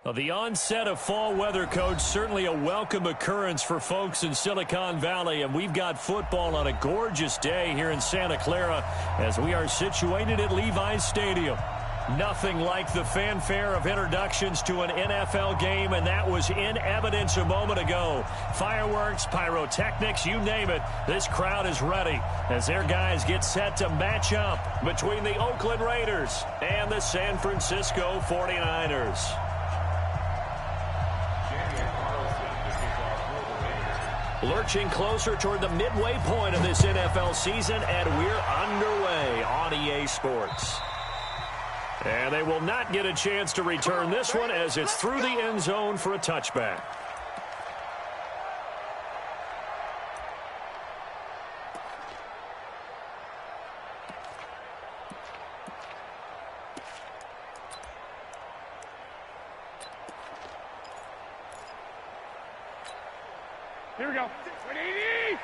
Well, the onset of fall weather, Coach, certainly a welcome occurrence for folks in Silicon Valley, and we've got football on a gorgeous day here in Santa Clara as we are situated at Levi's Stadium. Nothing like the fanfare of introductions to an NFL game, and that was in evidence a moment ago. Fireworks, pyrotechnics, you name it, this crowd is ready as their guys get set to match up between the Oakland Raiders and the San Francisco 49ers. Lurching closer toward the midway point of this NFL season, and we're underway on EA Sports. And they will not get a chance to return this one as it's through the end zone for a touchback. Here we go. 180.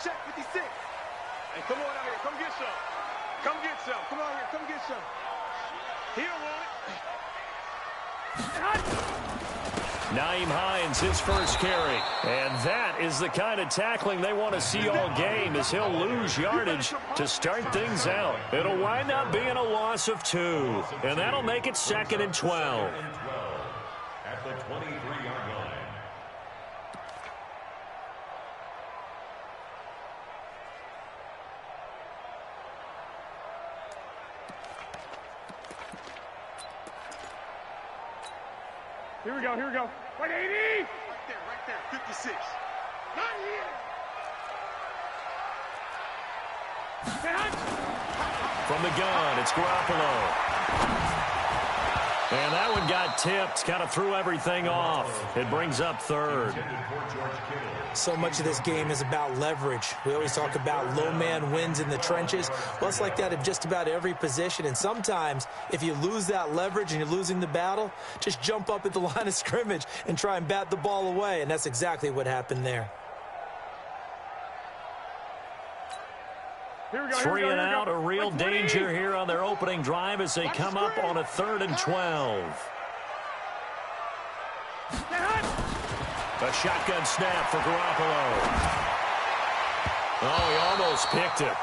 Check 56. Hey, come on out here. Come get some. Come get some. Come on here. Come get some. He don't want it. Naeem Hines, his first carry. And that is the kind of tackling they want to see all game as he'll lose yardage to start things out. It'll wind up being a loss of 2. And that'll make it 2nd and 12. At the 23-yard line. Here we go. Here we go. 180. Right there. 56. Not here. From the gun, it's Garoppolo. And that one got tipped, kind of threw everything off. It brings up 3rd. So much of this game is about leverage. We always talk about low man wins in the trenches. Well, it's like that in just about every position. And sometimes, if you lose that leverage and you're losing the battle, just jump up at the line of scrimmage and try and bat the ball away. And that's exactly what happened there. Here we go, 3 and out, a real danger here on their opening drive as they come up on a 3rd and 12. A shotgun snap for Garoppolo. Oh, he almost picked it.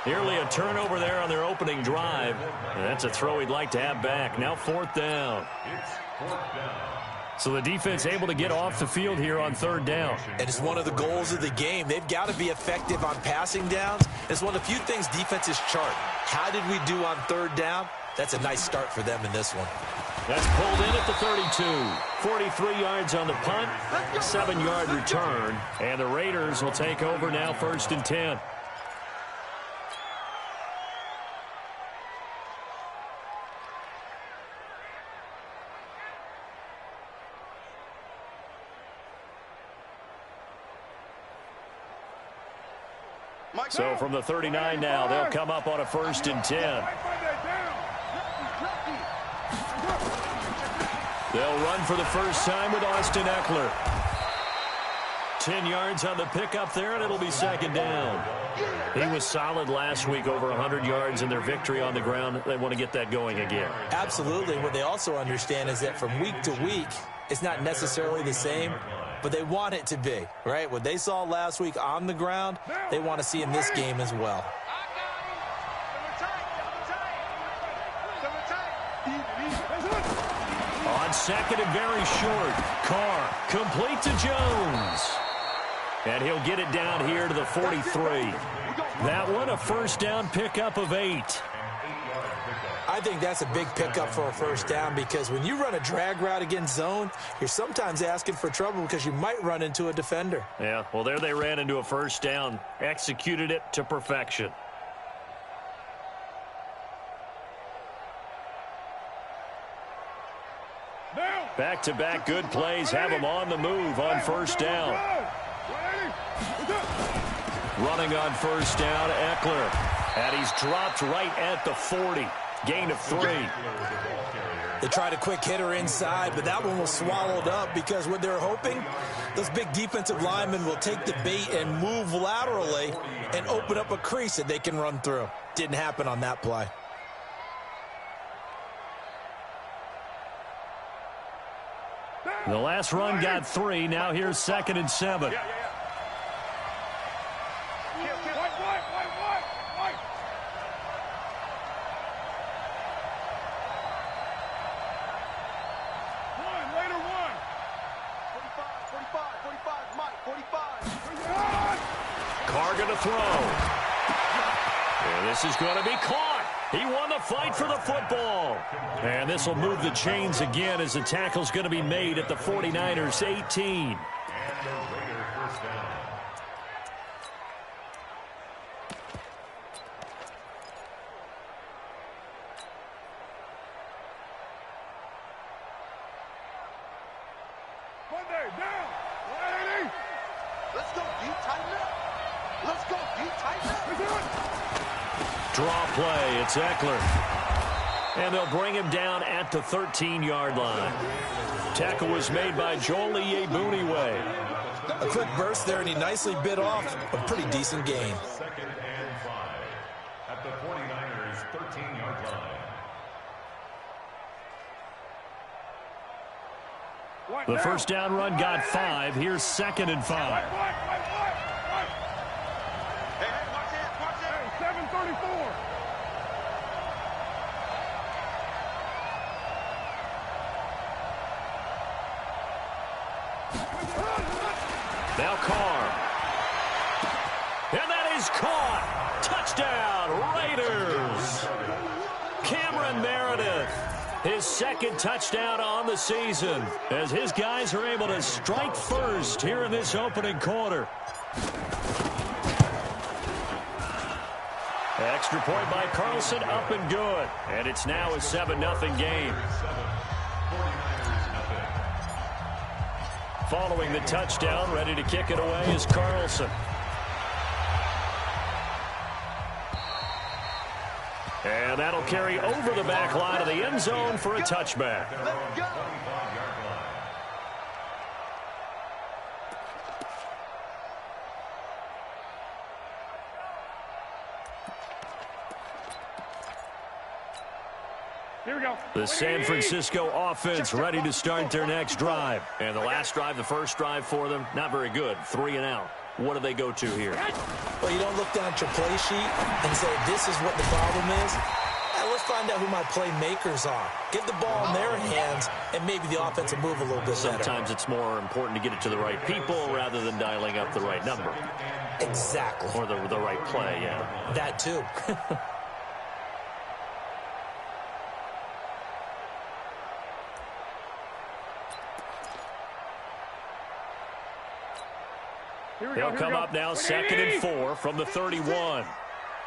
Nearly a turnover there on their opening drive. And that's a throw he'd like to have back. Now 4th down. It's 4th down. So the defense able to get off the field here on 3rd down. And it's one of the goals of the game. They've got to be effective on passing downs. It's one of the few things defenses chart. How did we do on 3rd down? That's a nice start for them in this one. That's pulled in at the 32. 43 yards on the punt, 7-yard return. And the Raiders will take over now 1st and 10. So from the 39 now, they'll come up on a 1st and 10. They'll run for the first time with Austin Eckler. 10 yards on the pickup there, and it'll be 2nd down. He was solid last week, over 100 yards in their victory on the ground. They want to get that going again. Absolutely. What they also understand is that from week to week, it's not necessarily the same, but they want it to be, right? What they saw last week on the ground, they want to see in this game as well. On 2nd and very short, Carr complete to Jones. And he'll get it down here to the 43. That one a 1st down pickup of 8. I think that's a big pickup for a 1st down because when you run a drag route against zone, you're sometimes asking for trouble because you might run into a defender. Yeah, well, there they ran into a 1st down, executed it to perfection. Back-to-back good plays have them on the move on 1st down. Running on 1st down, Eckler. And he's dropped right at the 40. Gain of 3. They tried a quick hitter inside, but that one was swallowed up because what they're hoping, those big defensive linemen will take the bait and move laterally and open up a crease that they can run through. Didn't happen on that play. The last run got 3. Now here's 2nd and 7. White. One, later one. 45, Mike, 45. Carr going to throw. And this is going to be caught. He won the fight for the football. And this will move the chains again as the tackle's going to be made at the 49ers 18. And the Raiders first down. Monday, down. 180. Let's go deep, tighten up. Let's go deep, tighten up. Draw play. It's Eckler. And they'll bring him down at the 13-yard line. Tackle was made by Joel Iyiegbuniwe. A quick burst there, and he nicely bit off a pretty decent gain. 2nd and 5 at the 49ers 13-yard line. The first down run got 5. Here's 2nd and 5. Hey, watch it. 734. Now Carr. And that is caught. Touchdown, Raiders. Cameron Meredith. His 2nd touchdown on the season as his guys are able to strike first here in this opening quarter. Extra point by Carlson, up and good. And it's now a 7-0 game. Following the touchdown, ready to kick it away is Carlson. And that'll carry over the back line of the end zone for a touchback. Here we go. The San Francisco offense ready to start their next drive. And the last drive, the first drive for them, not very good. 3 and out. What do they go to here? Well, you don't look down at your play sheet and say, this is what the problem is. Let's find out who my playmakers are. Get the ball in their hands, and maybe the offense will move a little bit better. Sometimes it's more important to get it to the right people rather than dialing up the right number. Exactly. Or the right play, yeah. That too. They'll come up now 2nd and 4 from the 31.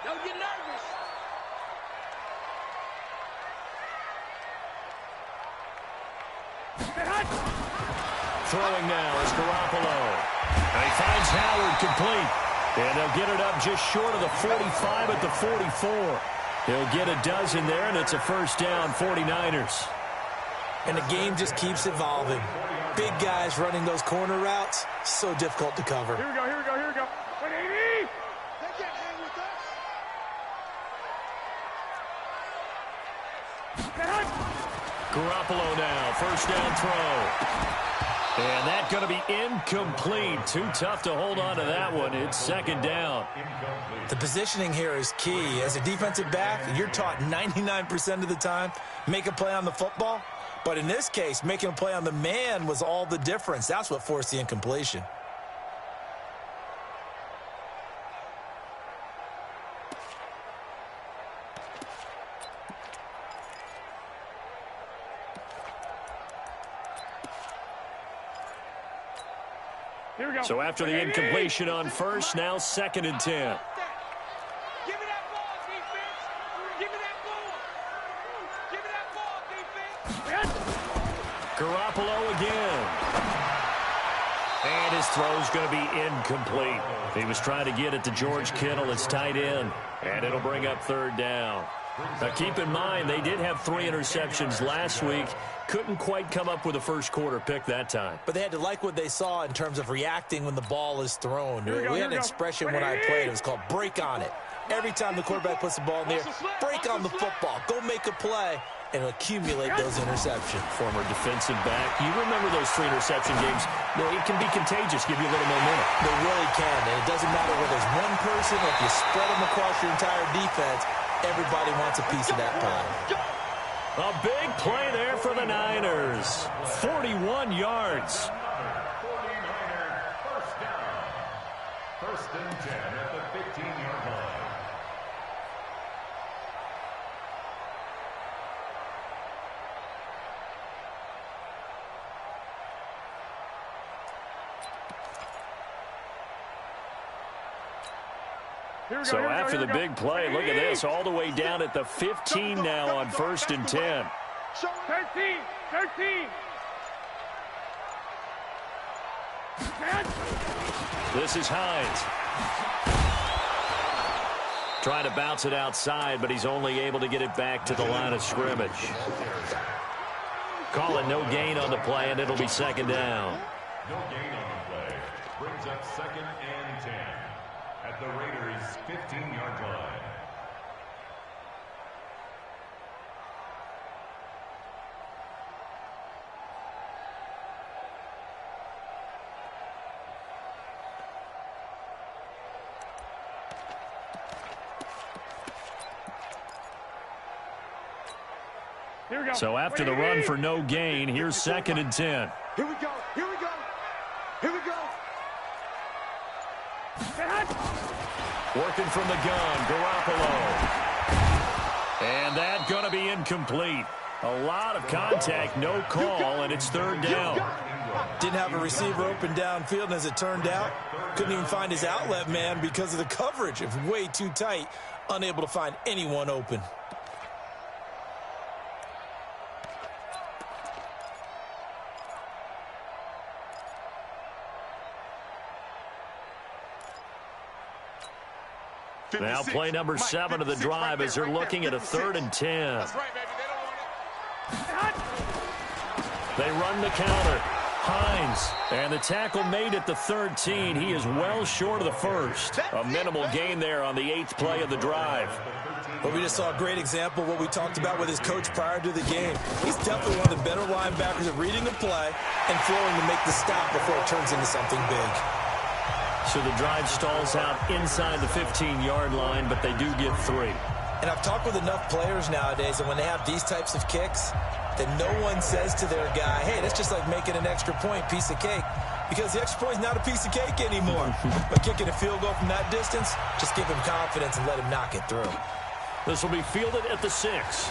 Don't get nervous. Throwing now is Garoppolo. And he finds Howard complete. And they'll get it up just short of the 45 at the 44. He'll get a dozen there, and it's a first down, 49ers. And the game just keeps evolving. Big guys running those corner routes, so difficult to cover. Here we go. 180. They can't hang with us. Garoppolo now, first down throw. And that's going to be incomplete. Too tough to hold on to that one. It's 2nd down. The positioning here is key. As a defensive back, you're taught 99% of the time, make a play on the football. But in this case, making a play on the man was all the difference. That's what forced the incompletion. Here we go. So after the incompletion on first, now 2nd and 10. Give me that ball, defense. Give me that ball. Give me that ball, defense. Garoppolo again. And his throw's going to be incomplete. He was trying to get it to George Kittle, his tight end. And it'll bring up 3rd down. Now keep in mind, they did have 3 interceptions last week. Couldn't quite come up with a first quarter pick that time. But they had to like what they saw in terms of reacting when the ball is thrown. We had an expression when I played. It was called break on it. Every time the quarterback puts the ball in the air, break on the football. Go make a play and accumulate those interceptions. Former defensive back. You remember those 3 interception games. It can be contagious, give you a little momentum. They really can, and it doesn't matter whether there's one person or if you spread them across your entire defense. Everybody wants a piece of that pie. A big play there for the Niners. 41 yards. 49ers first down. First and 10 at the 15-yard line. So after the big play, look at this, all the way down at the 15 now on 1st and 10. 13. This is Hines. Trying to bounce it outside, but he's only able to get it back to the line of scrimmage. Call it no gain on the play, and it'll be 2nd down. No gain on the play. Brings up 2nd and 10 at the Raiders' 15-yard line. Here we go. So after the run for no gain, here's 2nd and 10. Here we go. Working from the gun, Garoppolo. And that's going to be incomplete. A lot of contact, no call, and it's 3rd down. Didn't have a receiver open downfield, and as it turned out, couldn't even find his outlet man because of the coverage. It was way too tight, unable to find anyone open. Now play number 7 of the drive as they're looking at a 3rd and 10. That's right, baby. They don't want it. They run the counter. Hines. And the tackle made at the 13. He is well short of the first. A minimal gain there on the 8th play of the drive. But we just saw a great example of what we talked about with his coach prior to the game. He's definitely one of the better linebackers at reading the play and flowing to make the stop before it turns into something big. So the drive stalls out inside the 15-yard line, but they do get 3. And I've talked with enough players nowadays, and when they have these types of kicks, that no one says to their guy, hey, that's just like making an extra point, piece of cake. Because the extra point is not a piece of cake anymore. But kicking a field goal from that distance, just give him confidence and let him knock it through. This will be fielded at the 6.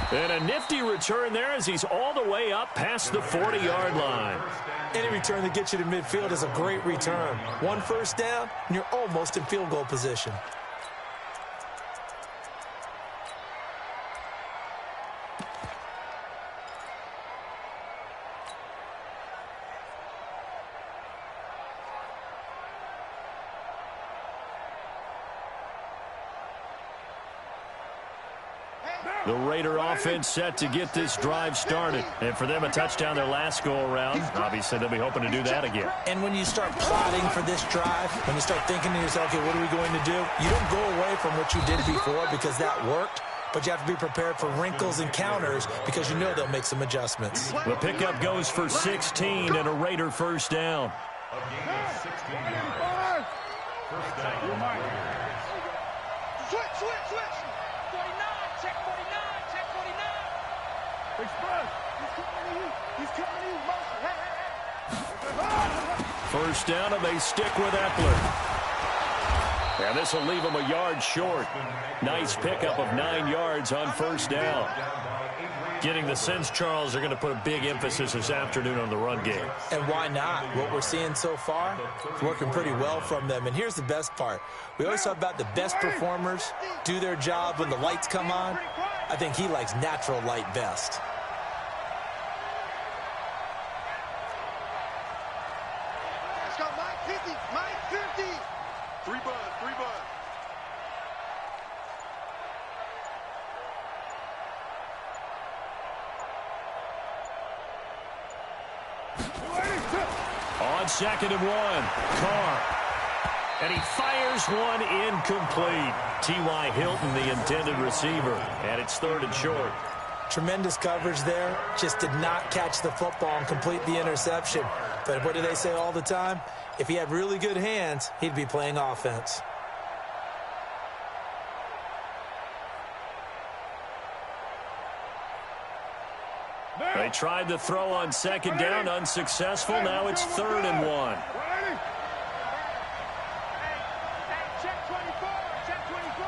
And a nifty return there as he's all the way up past the 40-yard line. Any return that gets you to midfield is a great return. 1 first down, and you're almost in field goal position. The Raider offense set to get this drive started. And for them, a touchdown their last go-around. Obviously, they'll be hoping to do that again. And when you start plotting for this drive, when you start thinking to yourself, okay, what are we going to do? You don't go away from what you did before because that worked, but you have to be prepared for wrinkles and counters because you know they'll make some adjustments. The pickup goes for 16 and a Raider first down. A gain of 16 yards. First down. Switch. 49, check 49, check 49. Express. He's coming to you. Motion. First down, and they stick with Eckler. And this will leave them a yard short. Nice pickup of 9 yards on first down. Getting the sense, Charles, they're going to put a big emphasis this afternoon on the run game. And why not? What we're seeing so far is working pretty well from them. And here's the best part. We always talk about the best performers do their job when the lights come on. I think he likes natural light best. Let's go, Mike 50. Mike 50. 3 bud. On 2nd and 1, Carr. And he fires one incomplete. T.Y. Hilton, the intended receiver. And it's 3rd and short. Tremendous coverage there. Just did not catch the football and complete the interception. But what do they say all the time? If he had really good hands, he'd be playing offense. They tried to throw on 2nd down, unsuccessful. Now it's 3rd and 1. Check 24. Check 24.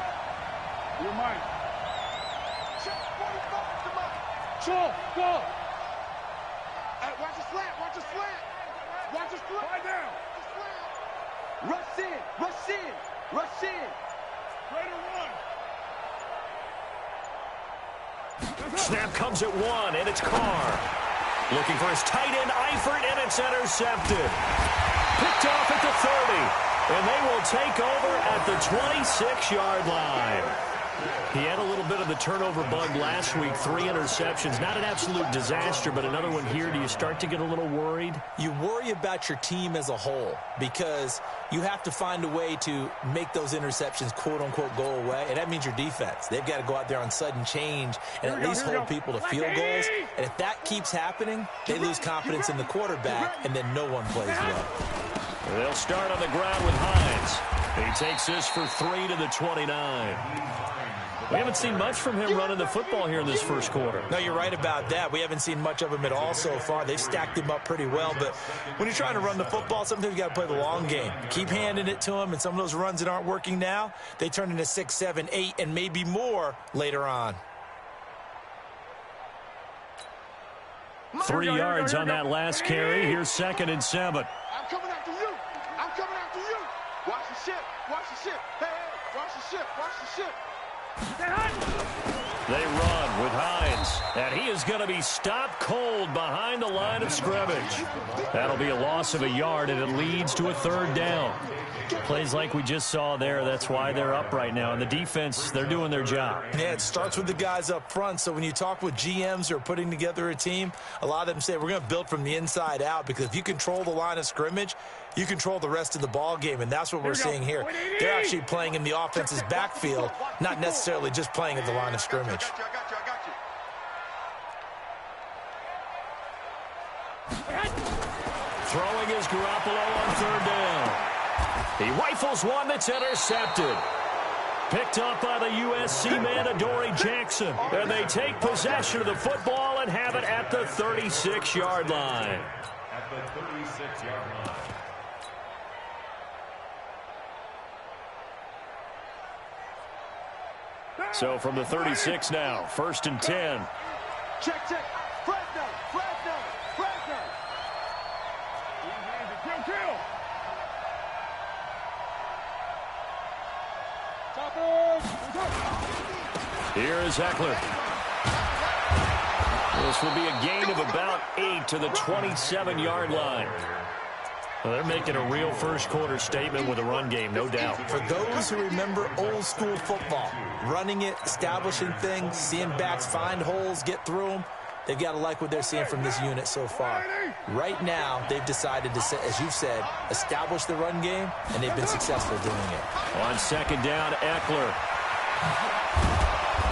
You're mine. Check 24. Come on. Chill. Go. Watch the slant. Watch the slant. Watch the slant. Lie down. Rush in. Rush in. Rush in. Raider 1. Snap comes at 1, and it's Carr. Looking for his tight end, Eifert, and it's intercepted. Picked off at the 30, and they will take over at the 26-yard line. He had a little bit of the turnover bug last week, 3 interceptions. Not an absolute disaster, but another one here. Do you start to get a little worried? You worry about your team as a whole because you have to find a way to make those interceptions, quote-unquote, go away, and that means your defense. They've got to go out there on sudden change and at least hold people to field goals, and if that keeps happening, they lose confidence in the quarterback, and then no one plays well. They'll start on the ground with Hines. He takes this for 3 to the 29. We haven't seen much from him running the football here in this first quarter. No, you're right about that. We haven't seen much of him at all so far. They've stacked him up pretty well, but when you're trying to run the football, sometimes you got to play the long game. Keep handing it to him, and some of those runs that aren't working now, they turn into 6, 7, 8, and maybe more later on. 3 yards on that last carry. Here's 2nd and 7. I'm coming after you. I'm coming after you. Watch the ship. Watch the ship. Hey, hey, watch the ship. Watch the ship. They run with Hines, and he is going to be stopped cold behind the line of scrimmage. That'll be a loss of a yard, and it leads to a 3rd down. Plays like we just saw there, that's why they're up right now. And the defense, they're doing their job. Yeah, it starts with the guys up front. So when you talk with GMs who are putting together a team, a lot of them say we're going to build from the inside out, because if you control the line of scrimmage, you control the rest of the ball game, and that's what we're seeing here. They're actually playing in the offense's backfield, not necessarily just playing at the line of scrimmage. I got you. Throwing is Garoppolo on 3rd down. He rifles one that's intercepted. Picked up by the USC man, Adoree Jackson. And they take possession of the football and have it at the 36-yard line. At the 36-yard line. So from the 36 now, 1st and 10. Check. Fresno. Kill. Here is Eckler. This will be a gain of about 8 to the 27-yard line. Well, they're making a real first-quarter statement with a run game, no doubt. For those who remember old-school football, running it, establishing things, seeing backs find holes, get through them, they've got to like what they're seeing from this unit so far. Right now, they've decided to, as you've said, establish the run game, and they've been successful doing it. On 2nd down, Eckler.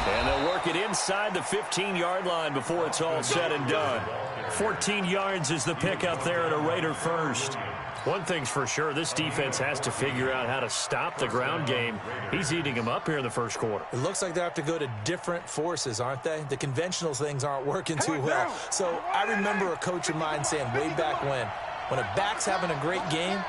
And they'll work it inside the 15-yard line before it's all said and done. 14 yards is the pickup there at a Raider first. One thing's for sure, this defense has to figure out how to stop the ground game. He's eating them up here in the first quarter. It looks like they have to go to different forces, aren't they? The conventional things aren't working too well. So I remember a coach of mine saying way back when a back's having a great game,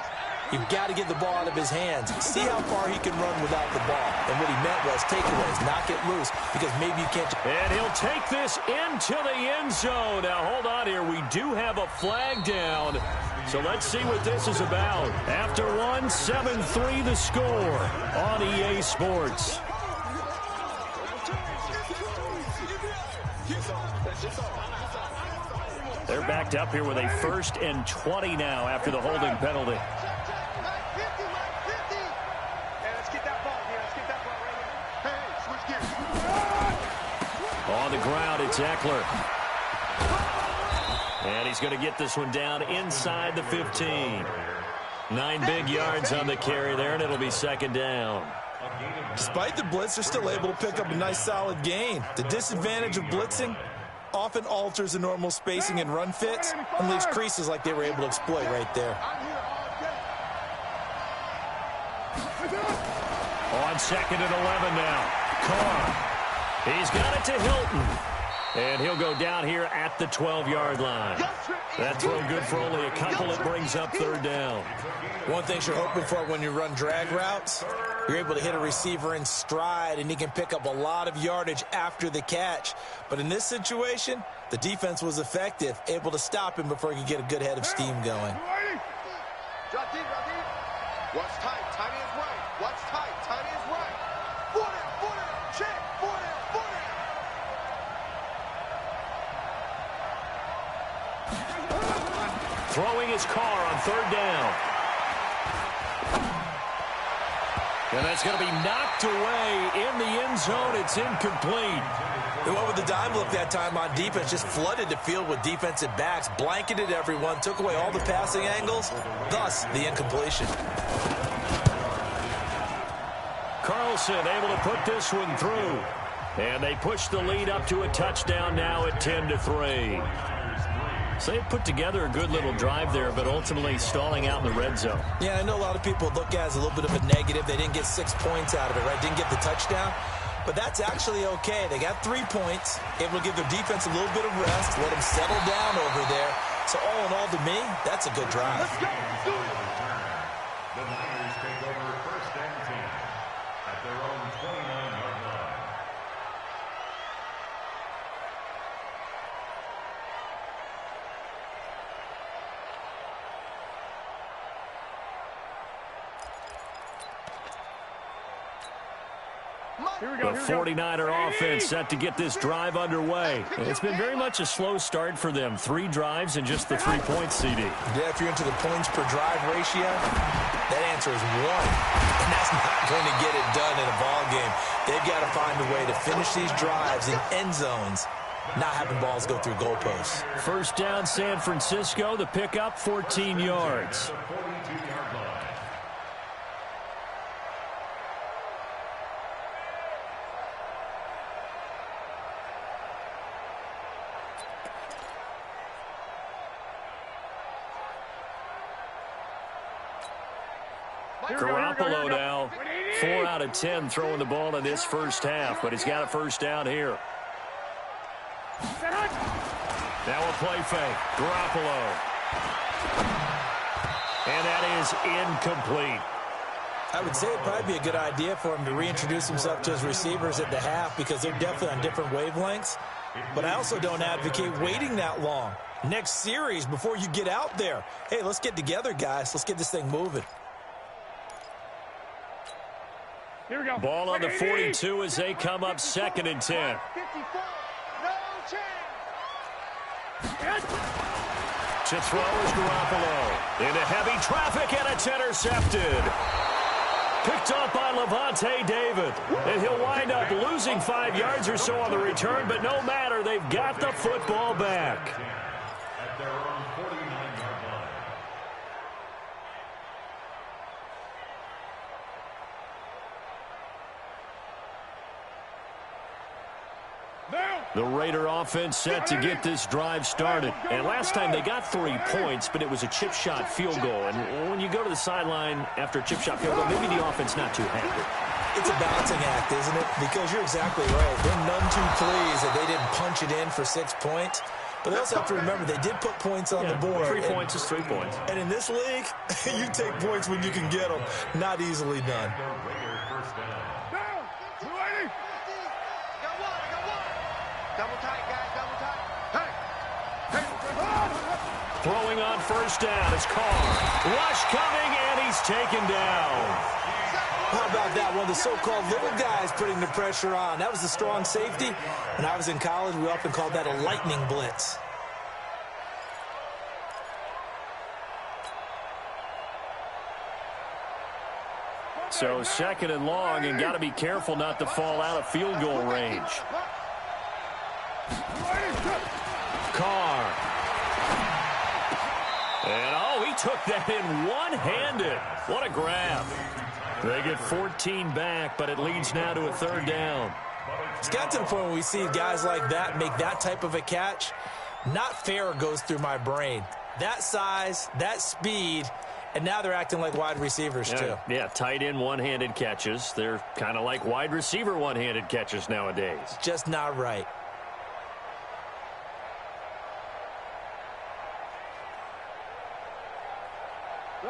you've got to get the ball out of his hands. See how far he can run without the ball. And what he meant was takeaways, knock it loose, because maybe you can't. And he'll take this into the end zone. Now, hold on here. We do have a flag down. So let's see what this is about. After one, 7-3 the score on EA Sports. They're backed up here with a 1st and 20 now after the holding penalty. On the ground, it's Eckler. And he's going to get this one down inside the 15. 9 big yards on the carry there, and it'll be second down. Despite the blitz, they're still able to pick up a nice solid gain. The disadvantage of blitzing often alters the normal spacing and run fits and leaves creases like they were able to exploit right there. On second and 11 now. Carr. He's got it to Hilton. And he'll go down here at the 12-yard line. That throw good for only a couple. It brings up third down. One thing you're hoping for when you run drag routes, you're able to hit a receiver in stride, and he can pick up a lot of yardage after the catch. But in this situation, the defense was effective, able to stop him before he could get a good head of steam going. Drop deep, drop deep. Watch tight, tiny is right. Watch tight, tiny is right. Foot out, check, foot out, foot out. Throwing his Carr on third down. And that's going to be knocked away in the end zone. It's incomplete. They went with the dime look that time on defense, just flooded the field with defensive backs, blanketed everyone, took away all the passing angles, thus the incompletion. Carlson able to put this one through. And they push the lead up to a touchdown now at 10-3. So they put together a good little drive there, but ultimately stalling out in the red zone. Yeah, I know a lot of people look at it as a little bit of a negative. They didn't get 6 points out of it, right? Didn't get the touchdown. But that's actually okay. They got 3 points, able to give their defense a little bit of rest, let them settle down over there. So all in all, to me, that's a good drive. Let's go. Let's do it. The Niners take over first and 10 at their own 29-yard line. The 49er offense set to get this drive underway. It's been very much a slow start for them. 3 drives and just the 3 points, CD. Yeah, if you're into the points per drive ratio, that answer is 1. And that's not going to get it done in a ball game. They've got to find a way to finish these drives in end zones, not having balls go through goalposts. First down, San Francisco. The pickup, 14 yards. Garoppolo now, 4 out of 10 throwing the ball in this first half, but he's got a first down here. Now a play fake. Garoppolo. And that is incomplete. I would say it'd probably be a good idea for him to reintroduce himself to his receivers at the half because they're definitely on different wavelengths. But I also don't advocate waiting that long. Next series before you get out there. Hey, let's get together, guys. Let's get this thing moving. Here we go. Ball on the 42 as they come up second and 10. 54. No chance. To throw is Garoppolo. Into heavy traffic, and it's intercepted. Picked off by Levante David. And he'll wind up losing 5 yards or so on the return, but no matter, they've got the football back. At their own 49-yard line. The Raider offense set to get this drive started. And last time they got 3 points, but it was a chip shot field goal. And when you go to the sideline after a chip shot field goal, maybe the offense not too happy. It's a balancing act, isn't it? Because you're exactly right. They're none too pleased that they didn't punch it in for 6 points. But they also have to remember they did put points on the board. 3 points is 3 points. And in this league, you take points when you can get them. Not easily done. The Raider first down. Down. 280. Got one. Double tight, guys, double tight. Hey. Throwing on first down is Carr. Rush coming, and he's taken down. How about that? One of the so-called little guys putting the pressure on. That was the strong safety. When I was in college, we often called that a lightning blitz. So second and long, and got to be careful not to fall out of field goal range. Carr. And, oh, he took that in one-handed. What a grab. They get 14 back, but it leads now to a third down. It's got to the point where we see guys like that make that type of a catch. Not fair goes through my brain. That size, that speed, and now they're acting like wide receivers too. Yeah, tight end one-handed catches. They're kind of like wide receiver one-handed catches nowadays. Just not right.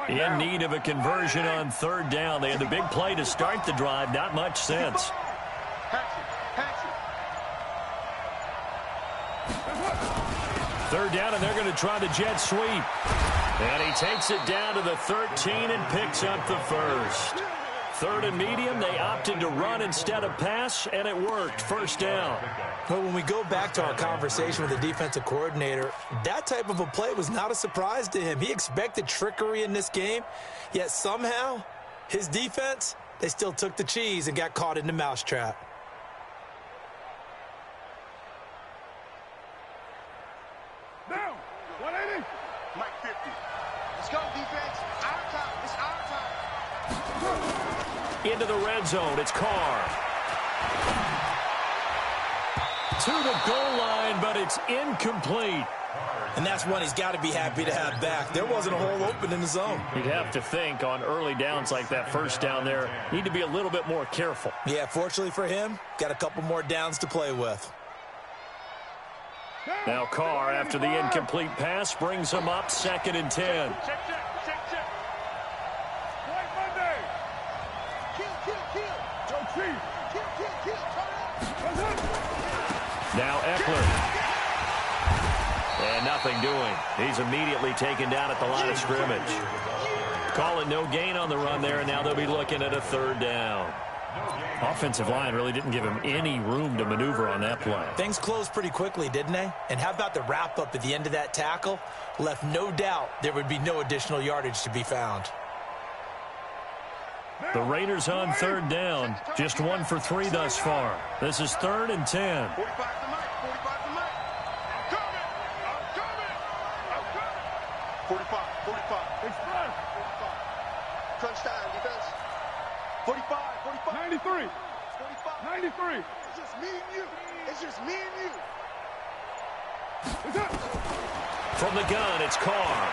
In need of a conversion on third down. They had the big play to start the drive. Not much sense. Third down, and they're going to try the jet sweep. And he takes it down to the 13 and picks up the first. Third and medium, they opted to run instead of pass, and it worked. First down. But when we go back to our conversation with the defensive coordinator, that type of a play was not a surprise to him. He expected trickery in this game, yet somehow his defense, they still took the cheese and got caught in the mousetrap. Down. 180. Mike 50. Let's go, defense. Our time. It's our time. Into the red zone. It's Carr. To the goal line, but it's incomplete. And that's one he's got to be happy to have back. There wasn't a hole open in the zone. You'd have to think on early downs like that first down there, need to be a little bit more careful. Yeah, fortunately for him, got a couple more downs to play with. Now Carr, after the incomplete pass, brings him up 2nd and 10. Check. White Monday. Kill. Joe Chief. Kill. Turn up. Now Eckler. And nothing doing. He's immediately taken down at the line of scrimmage. Call it no gain on the run there, and now they'll be looking at a third down. Offensive line really didn't give him any room to maneuver on that play. Things closed pretty quickly, didn't they? And how about the wrap-up at the end of that tackle? Left no doubt there would be no additional yardage to be found. The Raiders on third down. Just 1 for 3 thus far. This is 3rd and 10. 45 to Mike. 45. Express. 45. Crunch time, defense. 45. 93. 45. 93. It's just me and you. It's up. From the gun, it's Carr.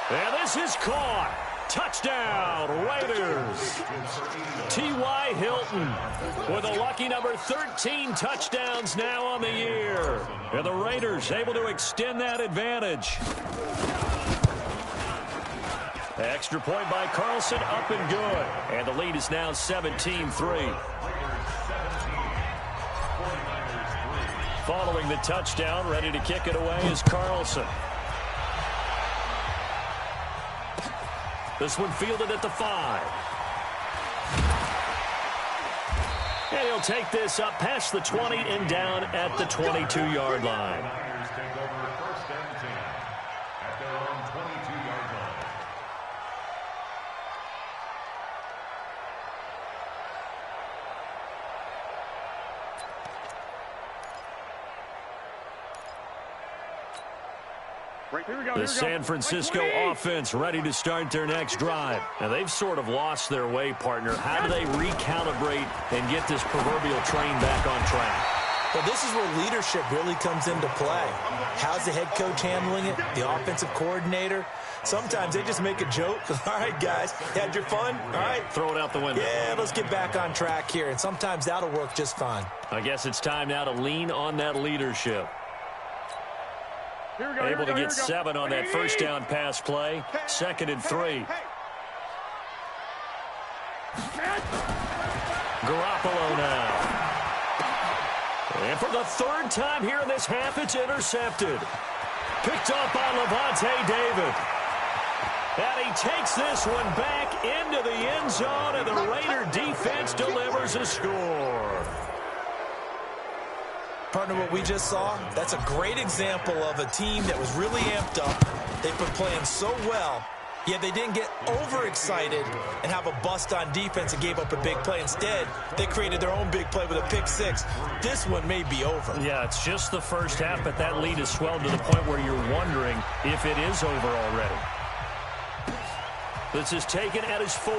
And this is caught. Touchdown, Raiders. T.Y. Hilton with a lucky number 13 touchdowns now on the year. And the Raiders able to extend that advantage. Extra point by Carlson, up and good. And the lead is now 17-3. Following the touchdown, ready to kick it away is Carlson. This one fielded at the 5. And he'll take this up past the 20 and down at the 22-yard line. Take over 1st and 10 at their own 22-yard line. The San Francisco offense ready to start their next drive. Now, they've sort of lost their way, partner. How do they recalibrate and get this proverbial train back on track? Well, this is where leadership really comes into play. How's the head coach handling it? The offensive coordinator? Sometimes they just make a joke. All right, guys, had your fun? All right. Throw it out the window. Yeah, let's get back on track here. And sometimes that'll work just fine. I guess it's time now to lean on that leadership. Able to get 7 on that first down pass play. 2nd and 3. Garoppolo now. And for the 3rd time here in this half, it's intercepted. Picked up by Levante David. And he takes this one back into the end zone, and the Raider defense delivers a score. Partner, what we just saw, that's a great example of a team that was really amped up. They've been playing so well, Yeah, they didn't get overexcited and have a bust on defense and gave up a big play. Instead, they created their own big play with a pick six. This one may be over. Yeah, it's just the first half, but that lead has swelled to the point where you're wondering if it is over already. This is taken at his 4.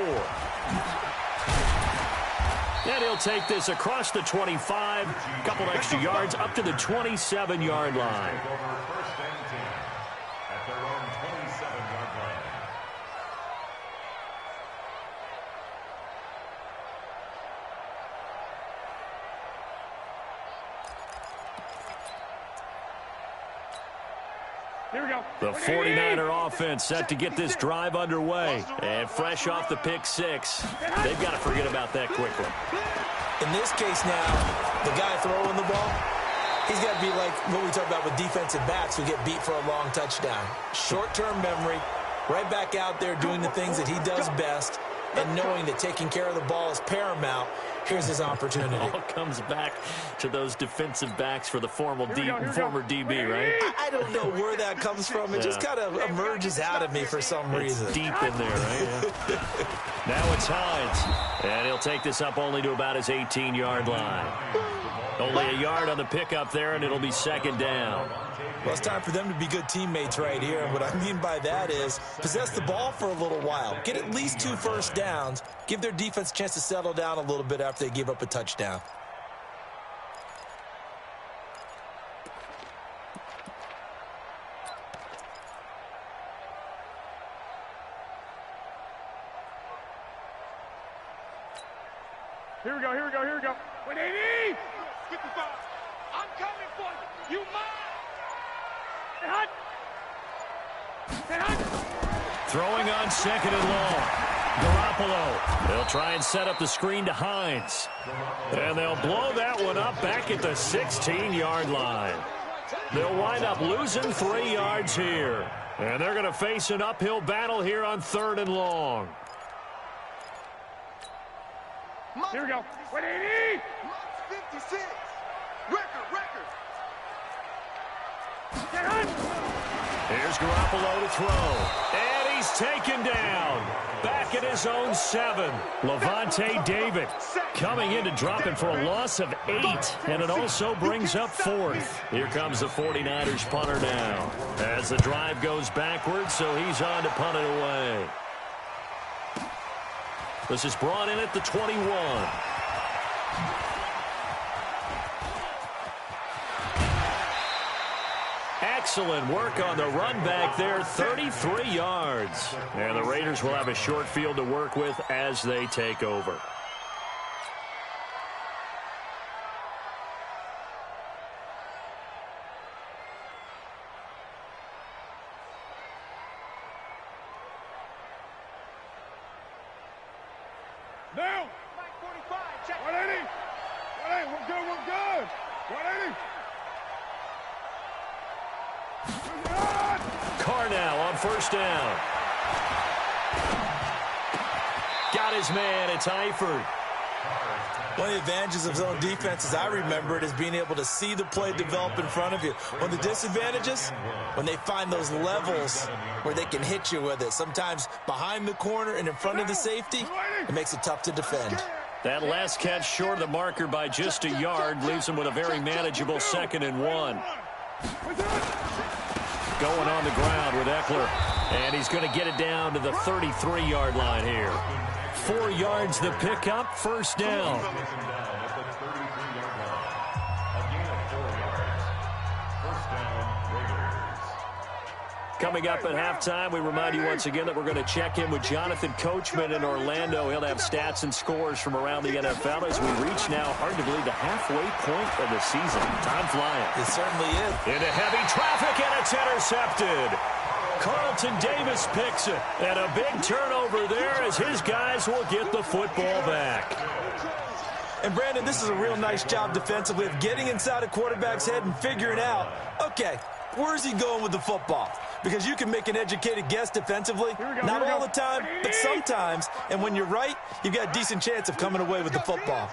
And he'll take this across the 25, a couple extra yards up to the 27-yard line. First and 10 at their own 27-yard line. Here we go. The 49er offense set to get this drive underway. And fresh off the pick six, they've got to forget about that quickly. In this case now, the guy throwing the ball, he's got to be like what we talk about with defensive backs who get beat for a long touchdown. Short-term memory, right back out there doing the things that he does best, and knowing that taking care of the ball is paramount. Here's his opportunity. It all comes back to those defensive backs for the former DB, right? I don't know where that comes from. It just kind of emerges out of me for some reason. It's deep in there, right? Yeah. Now it's Hines, and he'll take this up only to about his 18-yard line. Only a yard on the pickup there, and it'll be second down. Well, it's time for them to be good teammates right here. And what I mean by that is possess the ball for a little while. Get at least 2 first downs. Give their defense a chance to settle down a little bit after they give up a touchdown. Here we go, here we go, here we go. 180! 55. I'm coming for you. You mine. Hey, hot. Hey, hot. Throwing on second and long. Garoppolo. They'll try and set up the screen to Hines. And they'll blow that one up back at the 16-yard line. They'll wind up losing 3 yards here. And they're going to face an uphill battle here on 3rd and long. Here we go. 180! 56. Record. Get hot. Here's Garoppolo to throw. And he's taken down. Back at his own 7. Levante David coming in to drop him for a loss of 8. And it also brings up 4th. Here comes the 49ers punter now. As the drive goes backwards, so he's on to punt it away. This is brought in at the 21. Excellent work on the run back there, 33 yards. And the Raiders will have a short field to work with as they take over. Now. 45. Check. 180. 180. We're good. 180. Carr now on first down. Got his man. It's Eifert. One of the advantages of zone defense, as I remember it, is being able to see the play develop in front of you. One of the disadvantages, when they find those levels where they can hit you with it. Sometimes behind the corner and in front of the safety, it makes it tough to defend. That last catch short of the marker by just a yard leaves him with a very manageable 2nd and 1. Going on the ground with Eckler. And he's going to get it down to the 33-yard line here. 4 yards the pickup, first down. Coming up at halftime, we remind you once again that we're going to check in with Jonathan Coachman in Orlando. He'll have stats and scores from around the NFL as we reach now, hard to believe, the halfway point of the season. Time flying. It certainly is. Into heavy traffic, and it's intercepted. Carlton Davis picks it. And a big turnover there as his guys will get the football back. And, Brandon, this is a real nice job defensively of getting inside a quarterback's head and figuring out, okay, where's he going with the football? Because you can make an educated guess defensively. Not all the time, but sometimes. And when you're right, you've got a decent chance of coming away with the football.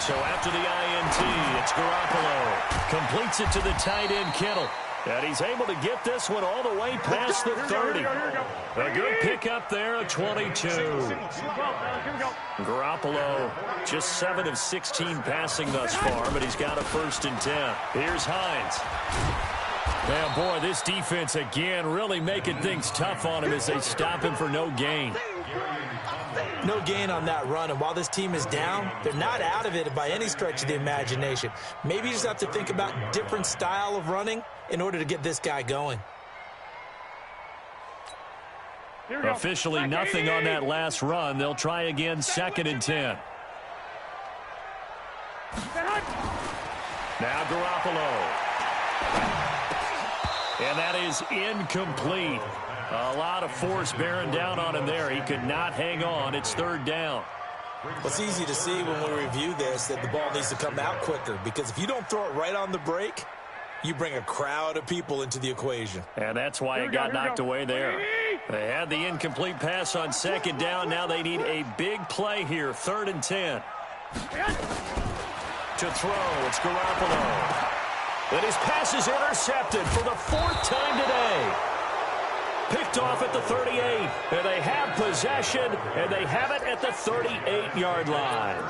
So after the INT, it's Garoppolo. Completes it to the tight end, Kittle. And he's able to get this one all the way past the 30. A good pickup there, a 22. Garoppolo just 7 of 16 passing thus far, but he's got a 1st and 10. Here's Hines. Man, boy, this defense again really making things tough on him as they stop him for no gain. No gain on that run, and while this team is down, they're not out of it by any stretch of the imagination. Maybe you just have to think about different style of running in order to get this guy going. Officially nothing on that last run. They'll try again, 2nd and 10. Now Garoppolo. And that is incomplete. A lot of force bearing down on him there. He could not hang on. It's 3rd down. Well, it's easy to see when we review this that the ball needs to come out quicker, because if you don't throw it right on the break, you bring a crowd of people into the equation. And that's why it got knocked away there. They had the incomplete pass on 2nd down. Now they need a big play here. 3rd and 10. To throw, it's Garoppolo. And his pass is intercepted for the 4th time today. Picked off at the 38. And they have possession, and they have it at the 38-yard line.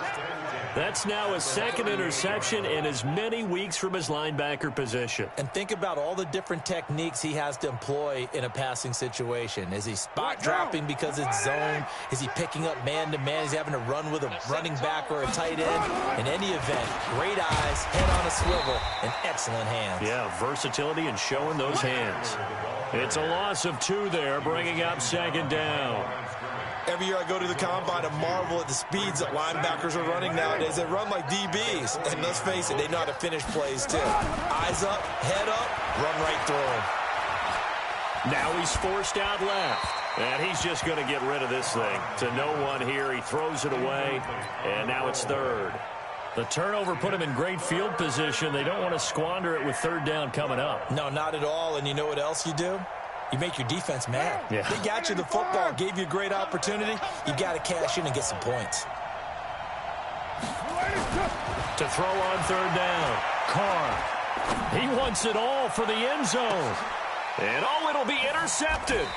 That's now a 2nd interception in as many weeks from his linebacker position. And think about all the different techniques he has to employ in a passing situation. Is he spot dropping because it's zone? Is he picking up man-to-man? Is he having to run with a running back or a tight end? In any event, great eyes, head on a swivel, and excellent hands. Yeah, versatility and showing those hands. It's a loss of 2 there, bringing up 2nd down. Every year I go to the combine and marvel at the speeds that linebackers are running nowadays. They run like DBs. And let's face it, they know how to finish plays too. Eyes up, head up, run right through him. Now he's forced out left. And he's just going to get rid of this thing. To no one here. He throws it away. And now it's 3rd. The turnover put him in great field position. They don't want to squander it with 3rd down coming up. No, not at all. And you know what else you do? You make your defense mad. Yeah. They got you the football, gave you a great opportunity. You got to cash in and get some points. To throw on 3rd down. Carr. He wants it all for the end zone. And it'll be intercepted.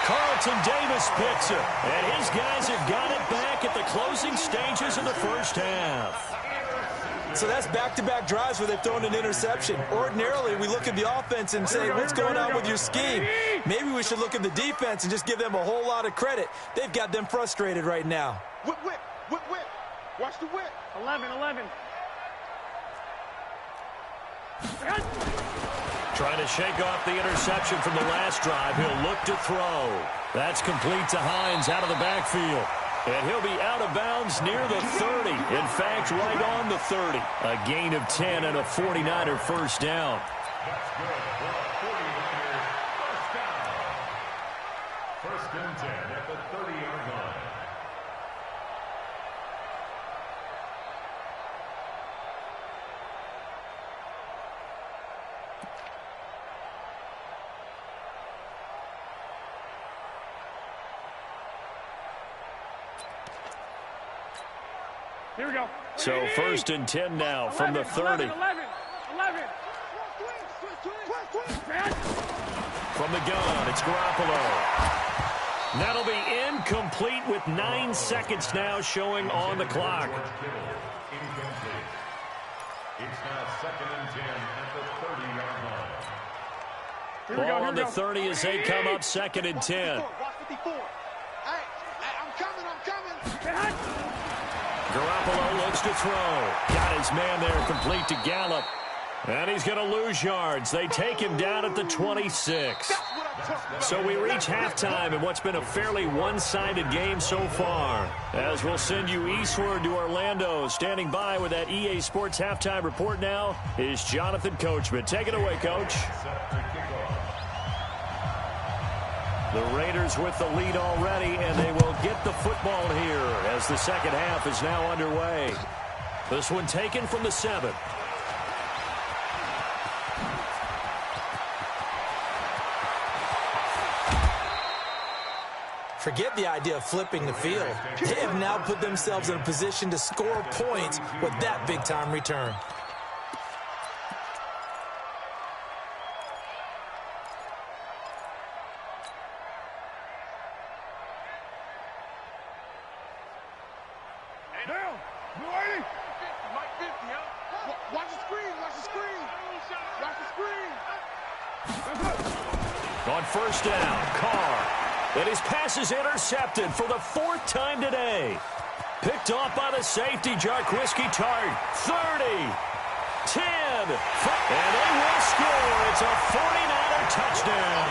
Carlton Davis picks it. And his guys have got it back at the closing stages of the 1st half. So that's back-to-back drives where they've thrown an interception. Ordinarily, we look at the offense and say, what's going on with your scheme? Maybe we should look at the defense and just give them a whole lot of credit. They've got them frustrated right now. Whip, whip, whip, whip. Watch the whip. 11. Trying to shake off the interception from the last drive. He'll look to throw. That's complete to Hines out of the backfield. And he'll be out of bounds near the 30. In fact, right on the 30. A gain of 10 and a 49er 1st down. That's good for a 49er 1st down. 1st and 10 at the 30-yard line. Here we go. So 1st and 10 now from the 30. 11. From the gun, it's Garoppolo. That'll be incomplete with 9 seconds now showing on the clock. Incomplete. It's now 2nd and 10 at the 30-yard line. Ball on the 30 as they come up 2nd and 10. Watch 54. Hey, I'm coming. Garoppolo looks to throw. Got his man there complete to Gallup. And he's going to lose yards. They take him down at the 26. So we reach halftime in what's been a fairly one-sided game so far. As we'll send you eastward to Orlando. Standing by with that EA Sports halftime report now is Jonathan Coachman. Take it away, Coach. The Raiders with the lead already, and they will get the football here as the 2nd half is now underway. This one taken from the 7. Forget the idea of flipping the field. They have now put themselves in a position to score points with that big-time return. Watch the screen. Watch the screen. Watch the screen. On first down, Carr. And his pass is intercepted for the 4th time today. Picked off by the safety, Jarquiski Tart. 30, 10, and they will score. It's a 49er touchdown.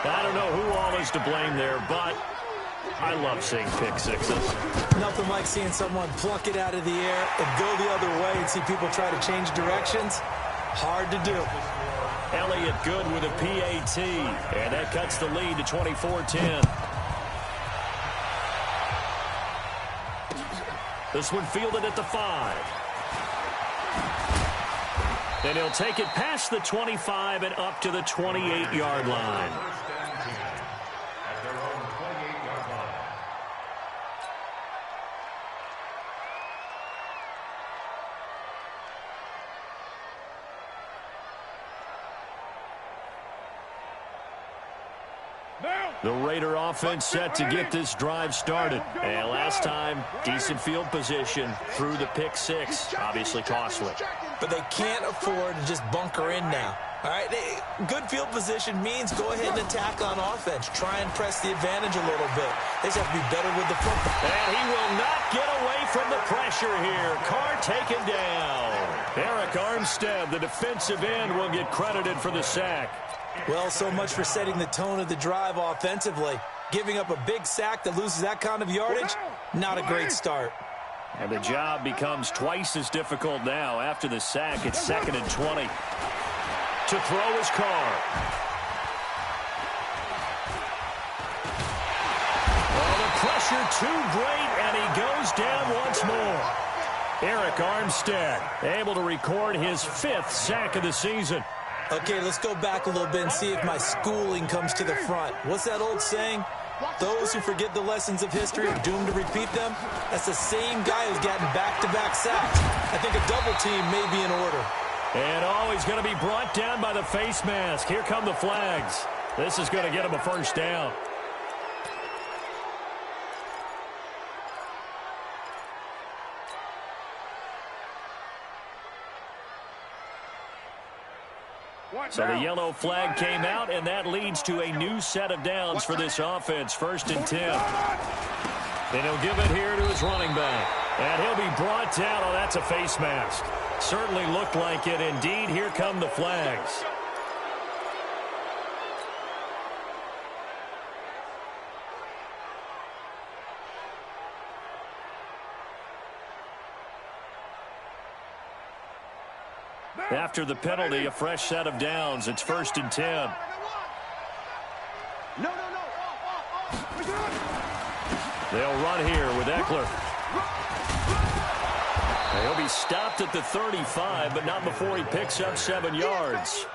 I don't know who all is to blame there, but I love seeing pick sixes. Nothing like seeing someone pluck it out of the air and go the other way and see people try to change directions. Hard to do. Elliott good with a PAT, and that cuts the lead to 24-10. This one fielded at the 5. And he'll take it past the 25 and up to the 28-yard line. At their own 28-yard line. The Raider offense set to get this drive started. And last time, decent field position through the pick six. Obviously costly. But they can't afford to just bunker in now. All right, good field position means go ahead and attack on offense. Try and press the advantage a little bit. They just have to be better with the football. And he will not get away from the pressure here. Carr taken down. Eric Armstead, the defensive end, will get credited for the sack. Well, so much for setting the tone of the drive offensively. Giving up a big sack that loses that kind of yardage, not a great start. And the job becomes twice as difficult now. After the sack, it's 2nd and 20. To throw is Carr. Oh, the pressure too great, and he goes down once more. Eric Armstead able to record his 5th sack of the season. Okay, let's go back a little bit and see if my schooling comes to the front. What's that old saying? Those who forget the lessons of history are doomed to repeat them. That's the same guy who's gotten back-to-back sacks. I think a double team may be in order. And he's going to be brought down by the face mask. Here come the flags. This is going to get him a first down. So the yellow flag came out, and that leads to a new set of downs for this offense. 1st and 10. And he'll give it here to his running back. And he'll be brought down. Oh, that's a face mask. Certainly looked like it. Indeed, here come the flags. After the penalty, a fresh set of downs. It's 1st and 10. No. They'll run here with Eckler. He'll be stopped at the 35, but not before he picks up 7 yards.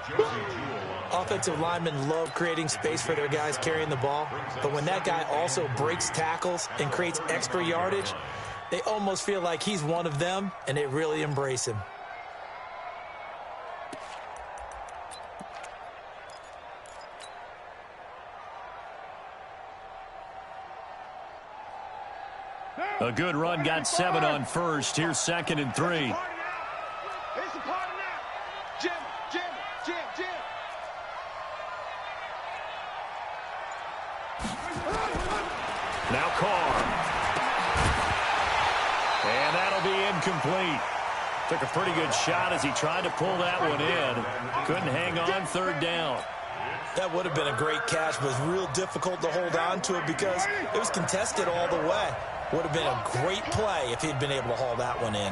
Offensive linemen love creating space for their guys carrying the ball, but when that guy also breaks tackles and creates extra yardage, they almost feel like he's one of them, and they really embrace him. A good run, got 7 on first. Here's 2nd and 3. It's a party now. Jim. Now Carr. And that'll be incomplete. Took a pretty good shot as he tried to pull that one in. Couldn't hang on 3rd down. That would have been a great catch, but it was real difficult to hold on to it because it was contested all the way. Would have been a great play if he'd been able to haul that one in.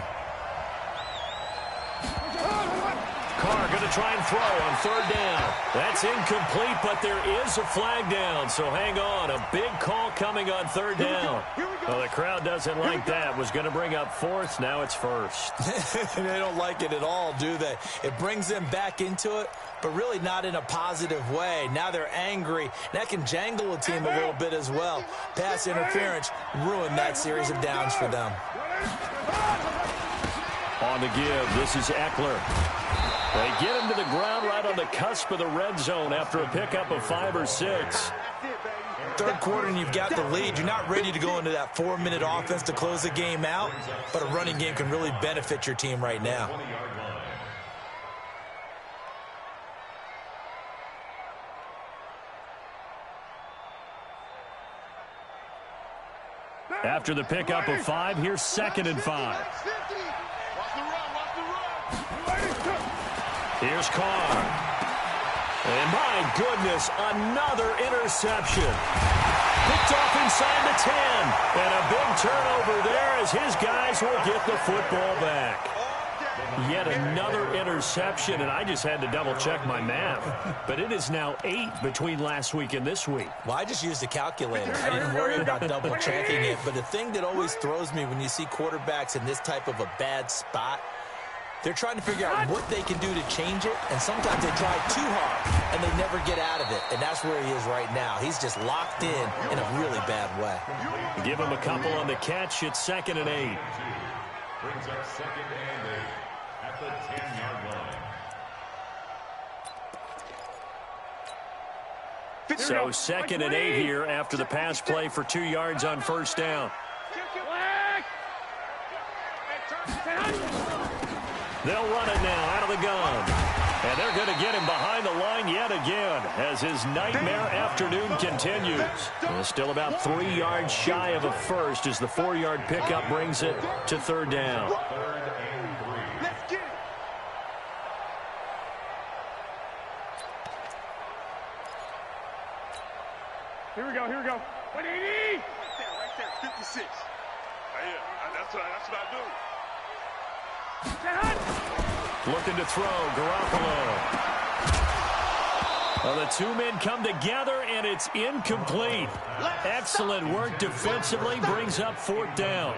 Carr going to try and throw on 3rd down. That's incomplete, but there is a flag down, so hang on. A big call coming on 3rd down. Well, the crowd doesn't like that. Was going to bring up 4th. Now it's 1st. They don't like it at all, do they? It brings them back into it, but really not in a positive way. Now they're angry. That can jangle a team a little bit as well. Pass interference ruined that series of downs for them. On the give, this is Eckler. They get him to the ground right on the cusp of the red zone after a pickup of 5 or 6. third quarter and you've got the lead, you're not ready to go into that 4-minute offense to close the game out, but a running game can really benefit your team right now. After the pickup of 5, here's 2nd and 5. Here's Carr. And my goodness, another interception. Picked off inside the 10. And a big turnover there as his guys will get the football back. Yet another interception, and I just had to double-check my math. But it is now 8 between last week and this week. Well, I just used a calculator. I didn't worry about double-checking it. But the thing that always throws me when you see quarterbacks in this type of a bad spot, they're trying to figure out what they can do to change it, and sometimes they try too hard, and they never get out of it. And that's where he is right now. He's just locked in a really bad way. Give him a couple on the catch. It's 2nd and 8. Brings up 2nd and 8 at the 10-yard line. So 2nd and 8 here after the pass play for 2 yards on first down. They'll run it now out of the gun. And they're going to get him behind the line yet again as his nightmare afternoon continues. Still about 3 yards shy of a first as the 4-yard pickup brings it to 3rd down. 3rd and 3. Let's get it. Here we go, here we go. 180! Right there, 56. Yeah, that's what I do. Looking to throw, Garoppolo. Well, the 2 men come together, and it's incomplete. Excellent work defensively, brings up 4th down.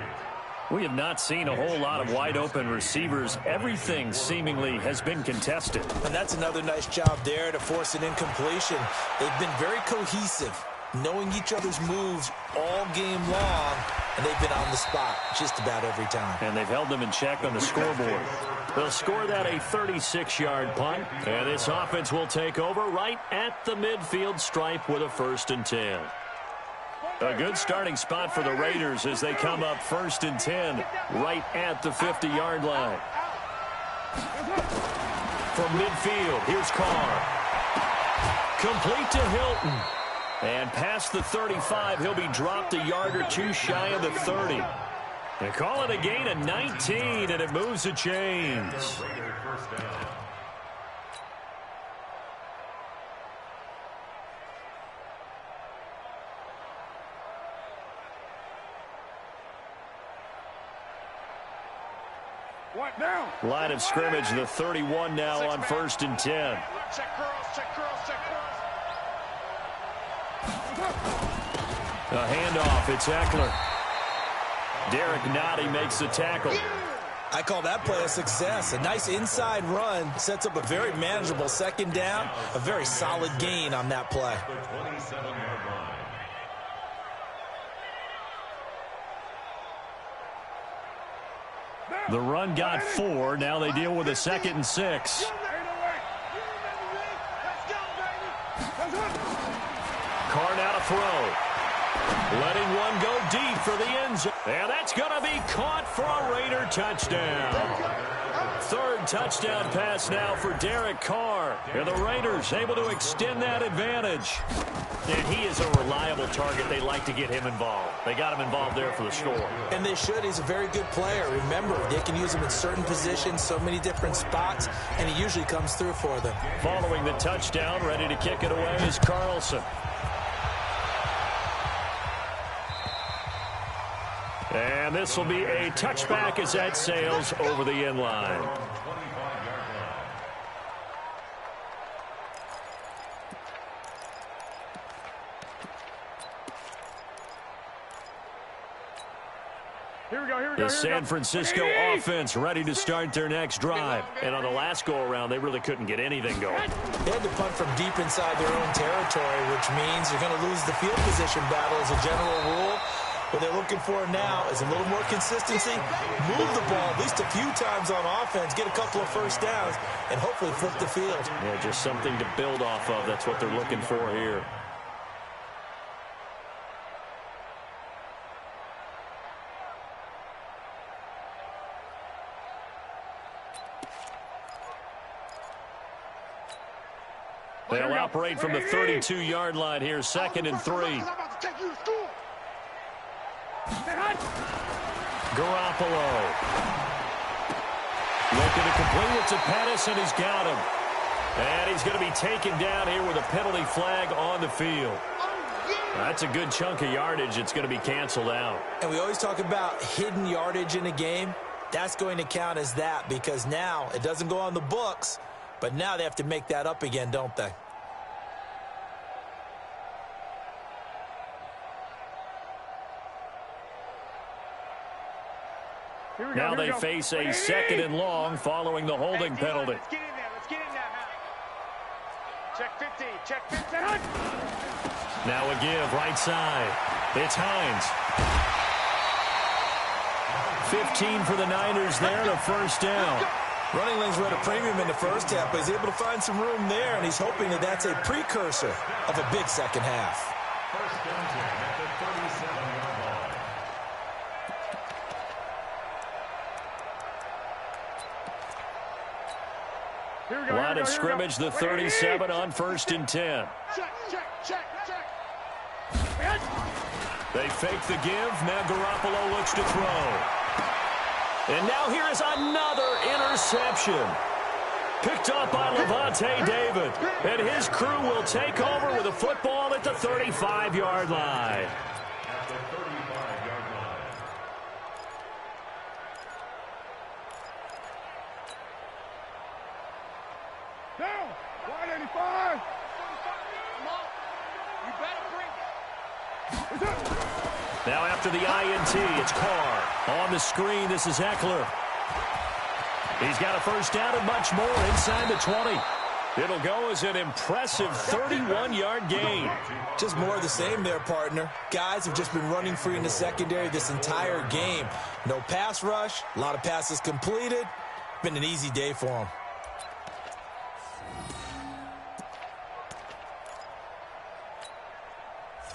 We have not seen a whole lot of wide-open receivers. Everything seemingly has been contested. And that's another nice job there to force an incompletion. They've been very cohesive, knowing each other's moves all game long, and they've been on the spot just about every time. And they've held them in check on the scoreboard. They'll score that a 36-yard punt, and this offense will take over right at the midfield stripe with a 1st and 10. A good starting spot for the Raiders as they come up 1st and 10 right at the 50-yard line. From midfield, here's Carr. Complete to Hilton. And past the 35, he'll be dropped a yard or 2 shy of the 30. They call it a gain of 19, and it moves the chains. What now? Line of scrimmage, the 31 now on 1st and 10. Check curls, check curls, check curls. A handoff, it's Eckler. Derek Nottie makes the tackle. I call that play a success. A nice inside run sets up a very manageable 2nd down. A very solid gain on that play. The 27-yard line. The run got 4. Now they deal with a 2nd and 6. Carr now to throw. Letting one go deep for the end zone. And that's going to be caught for a Raider touchdown. 3rd touchdown pass now for Derek Carr. And the Raiders able to extend that advantage. And he is a reliable target. They like to get him involved. They got him involved there for the score. And they should. He's a very good player. Remember, they can use him in certain positions, so many different spots, and he usually comes through for them. Following the touchdown, ready to kick it away is Carlson. And this will be a touchback as that sails over the end line. Here we go, here we go. The San Francisco offense ready to start their next drive. And on the last go-around, they really couldn't get anything going. They had to punt from deep inside their own territory, which means you're going to lose the field position battle as a general rule. What they're looking for now is a little more consistency, move the ball at least a few times on offense, get a couple of 1st downs, and hopefully flip the field. Yeah, just something to build off of. That's what they're looking for here. They'll operate from the 32-yard line here, 2nd and 3. Garoppolo. Looking to complete it to Pettis, and he's got him. And he's going to be taken down here with a penalty flag on the field. That's a good chunk of yardage. It's going to be canceled out. And we always talk about hidden yardage in a game. That's going to count as that because now it doesn't go on the books, but now they have to make that up again, don't they? Now they face a 2nd and long following the holding penalty. Let's get in there. Let's get in there. Check 50. Check 50. Now a give right side. It's Hines. 15 for the Niners there and a first down. Running lanes were at a premium in the first half, but he's able to find some room there, and he's hoping that that's a precursor of a big second half. First and 10 at the 37-yard line. Line of scrimmage, the 37 on 1st and 10. Check. They fake the give. Now Garoppolo looks to throw. And now here is another interception. Picked up by Levante David. And his crew will take over with a football at the 35-yard line. At the 35-yard line. Down. 185. You better bring it. Now after the INT, it's Carr. On the screen, this is Eckler. He's got a first down and much more inside the 20. It'll go as an impressive 31-yard gain. Just more of the same there, partner. Guys have just been running free in the secondary this entire game. No pass rush, a lot of passes completed. Been an easy day for them.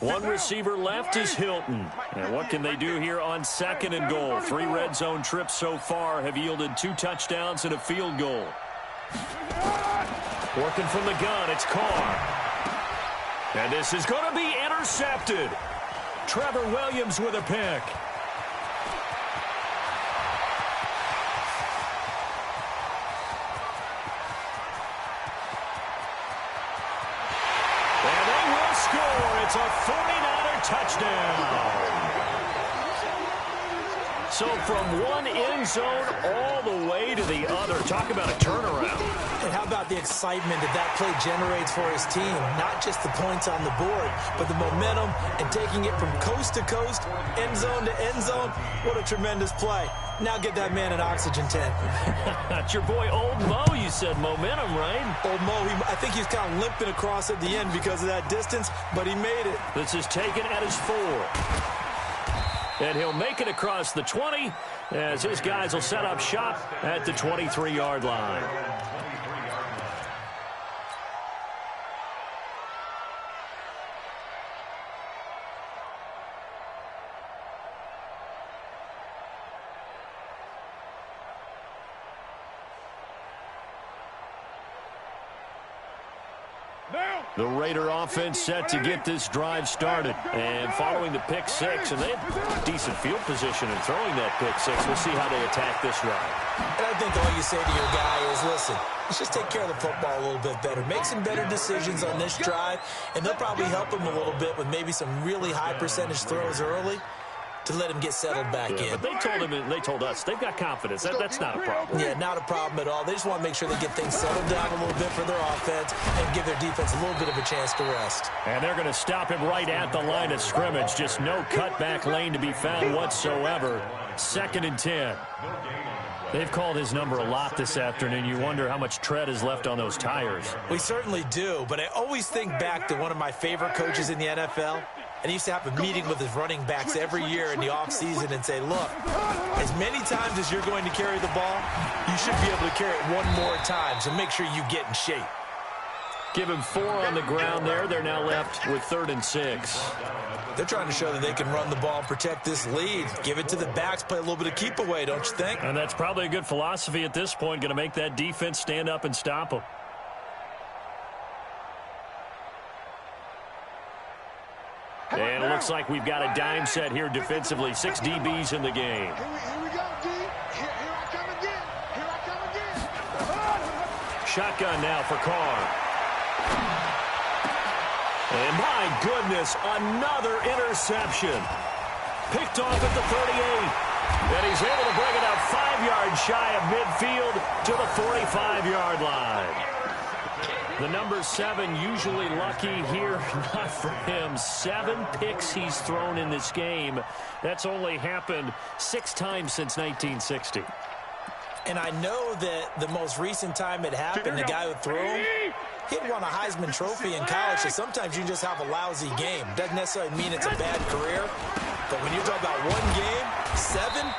One receiver left is Hilton. And what can they do here on 2nd and goal? 3 red zone trips so far have yielded 2 touchdowns and a field goal. Working from the gun, it's Carr. And this is going to be intercepted. Trevor Williams with a pick. And they will score. It's a 49er touchdown. So from one end zone all the way to the other. Talk about a turnaround. And how about the excitement that play generates for his team? Not just the points on the board, but the momentum and taking it from coast to coast, end zone to end zone. What a tremendous play. Now get that man an oxygen tent. That's your boy Old Mo. You said momentum, right? Old Mo, I think he's kind of limping across at the end because of that distance, but he made it. This is taken at his 4. And he'll make it across the 20 as his guys will set up shop at the 23-yard line. The Raider offense set to get this drive started. And following the pick 6, and they have decent field position in throwing that pick 6. We'll see how they attack this drive. And I think all you say to your guy is, listen, let's just take care of the football a little bit better. Make some better decisions on this drive, and they'll probably help him a little bit with maybe some really high percentage throws early to let him get settled back in. But they told us they've got confidence. That's not a problem. Yeah, not a problem at all. They just want to make sure they get things settled down a little bit for their offense and give their defense a little bit of a chance to rest. And they're going to stop him right at the line of scrimmage. Just no cutback lane to be found whatsoever. 2nd and 10. They've called his number a lot this afternoon. You wonder how much tread is left on those tires. We certainly do, but I always think back to one of my favorite coaches in the NFL. And he used to have a meeting with his running backs every year in the offseason and say, look, as many times as you're going to carry the ball, you should be able to carry it one more time, so make sure you get in shape. Give him 4 on the ground there. They're now left with 3rd and 6. They're trying to show that they can run the ball and protect this lead. Give it to the backs, play a little bit of keep away, don't you think? And that's probably a good philosophy at this point, going to make that defense stand up and stop them. looks like we've got a dime set here defensively. 6 DBs in the game. Here we go, D. Here I come again. Here I come again. Shotgun now for Carr. And my goodness, another interception. Picked off at the 38. And he's able to bring it up 5 yards shy of midfield to the 45-yard line. The number 7 usually lucky here, not for him. 7 picks he's thrown in this game. That's only happened 6 times since 1960. And I know that the most recent time it happened, the guy who threw him, he'd won a Heisman Trophy in college, so sometimes you just have a lousy game. Doesn't necessarily mean it's a bad career, but when you're talking about 1 game, 7,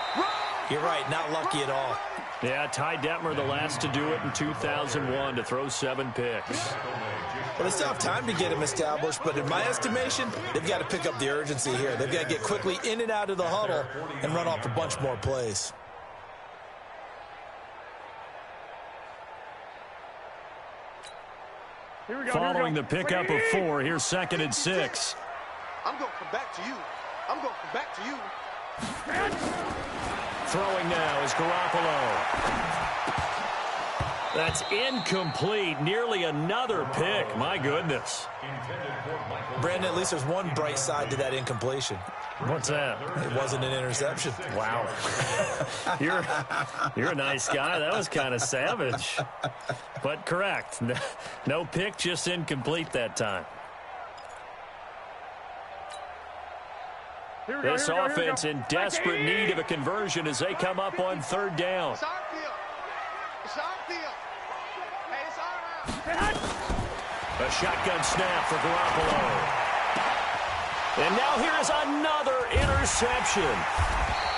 you're right, not lucky at all. Yeah, Ty Detmer, the last to do it in 2001, to throw 7 picks. Well, they still have time to get him established, but in my estimation, they've got to pick up the urgency here. They've got to get quickly in and out of the huddle and run off a bunch more plays. Following the pickup of 4, here's 2nd and 6. I'm going to come back to you. I'm going to come back to you. Throwing now is Garoppolo. That's incomplete. Nearly another pick. My goodness. Brandon, at least there's one bright side to that incompletion. What's that? It wasn't an interception. Wow. You're a nice guy. That was kind of savage. But correct. No pick, just incomplete that time. This offense in desperate need of a conversion as they come up on 3rd down. It's our field. It's our field. Hey, it's our house. A shotgun snap for Garoppolo. And now here is another interception.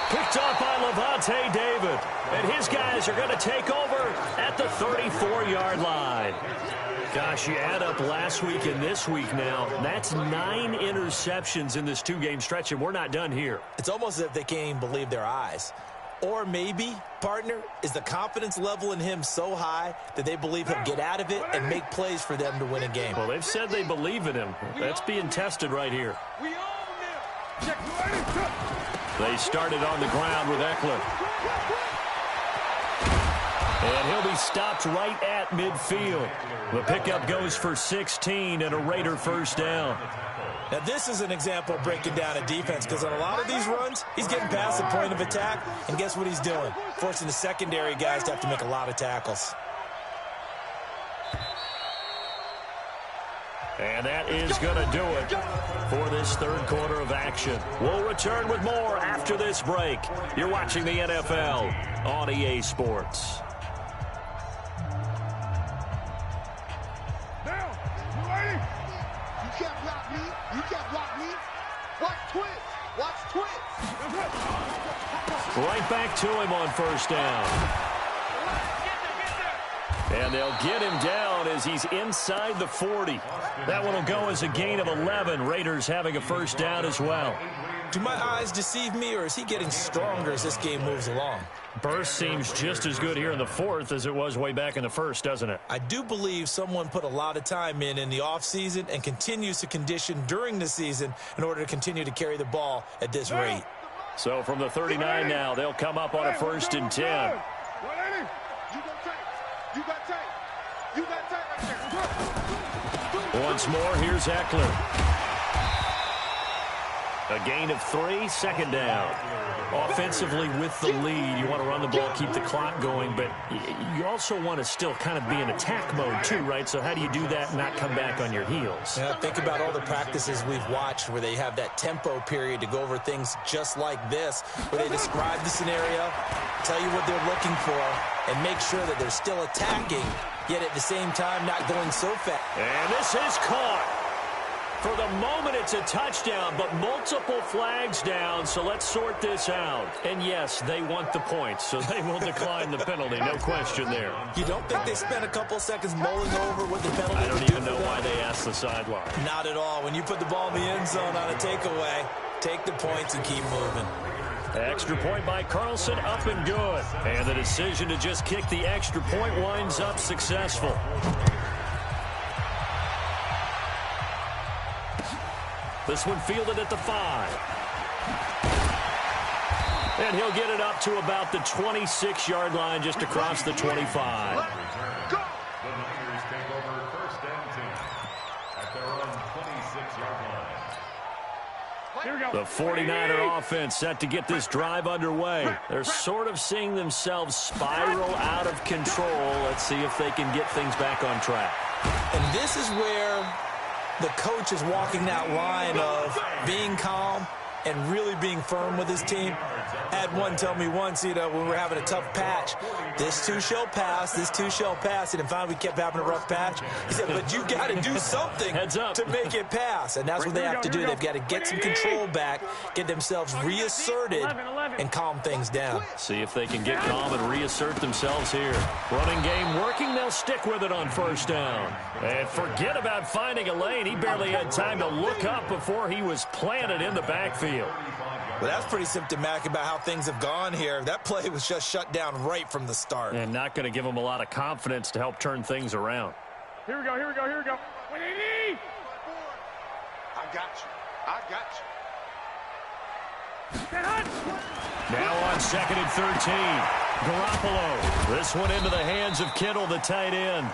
Picked off by Levante David. And his guys are going to take over at the 34-yard line. Gosh, you add up last week and this week now. That's 9 interceptions in this 2-game stretch, and we're not done here. It's almost as if they can't even believe their eyes. Or maybe, partner, is the confidence level in him so high that they believe he'll get out of it and make plays for them to win a game. Well, they've said they believe in him. That's being tested right here. We own them. They started on the ground with Eckler. And he'll be stopped right at midfield. The pickup goes for 16 and a Raider 1st down. Now, this is an example of breaking down a defense because on a lot of these runs, he's getting past the point of attack, and guess what he's doing? Forcing the secondary guys to have to make a lot of tackles. And that is going to do it for this 3rd quarter of action. We'll return with more after this break. You're watching the NFL on EA Sports. You can't block me. You can't block me. Watch twins. Watch twins. Right back to him on 1st down. And they'll get him down as he's inside the 40. That one will go as a gain of 11. Raiders having a 1st down as well. Do my eyes deceive me, or is he getting stronger as this game moves along? Burst seems just as good here in the 4th as it was way back in the 1st, doesn't it? I do believe someone put a lot of time in the offseason and continues to condition during the season in order to continue to carry the ball at this rate. So from the 39 now, they'll come up on a 1st and 10. You got tape. You got tape right there. Once more, here's Eckler. A gain of 3, 2nd down. Offensively with the lead, you want to run the ball, keep the clock going, but you also want to still kind of be in attack mode too, right? So how do you do that and not come back on your heels? Yeah, think about all the practices we've watched where they have that tempo period to go over things just like this, where they describe the scenario, tell you what they're looking for, and make sure that they're still attacking, yet at the same time not going so fast. And this is caught. For the moment, it's a touchdown, but multiple flags down, so let's sort this out. And yes, they want the points, so they will decline the penalty, no question there. You don't think they spent a couple seconds mulling over what the penalty I don't even know why they asked the sideline. Not at all. When you put the ball in the end zone on a takeaway, take the points and keep moving. Extra point by Carlson, up and good. And the decision to just kick the extra point winds up successful. This one fielded at the 5. And he'll get it up to about the 26-yard line, just across the 25. Go! The Niners take over first and 10 at their own 26-yard line. The 49er offense set to get this drive underway. They're sort of seeing themselves spiral out of control. Let's see if they can get things back on track. And this is where the coach is walking that line of being calm and really being firm with his team. I had one tell me once, when we were having a tough patch, this too shall pass, this too shall pass. And finally we kept having a rough patch. He said, but you got to do something to make it pass. And that's what they have to do. They've got to get some control back, get themselves reasserted, and calm things down. See if they can get calm and reassert themselves here. Running game working. They'll stick with it on first down. And forget about finding a lane. He barely had time to look up before he was planted in the backfield. Well, that's pretty symptomatic about how things have gone here. That play was just shut down right from the start. And not going to give them a lot of confidence to help turn things around. Here we go, here we go, here we go. What do you need? I got you. I got you. Now on 2nd and 13. Garoppolo. This one into the hands of Kittle, the tight end.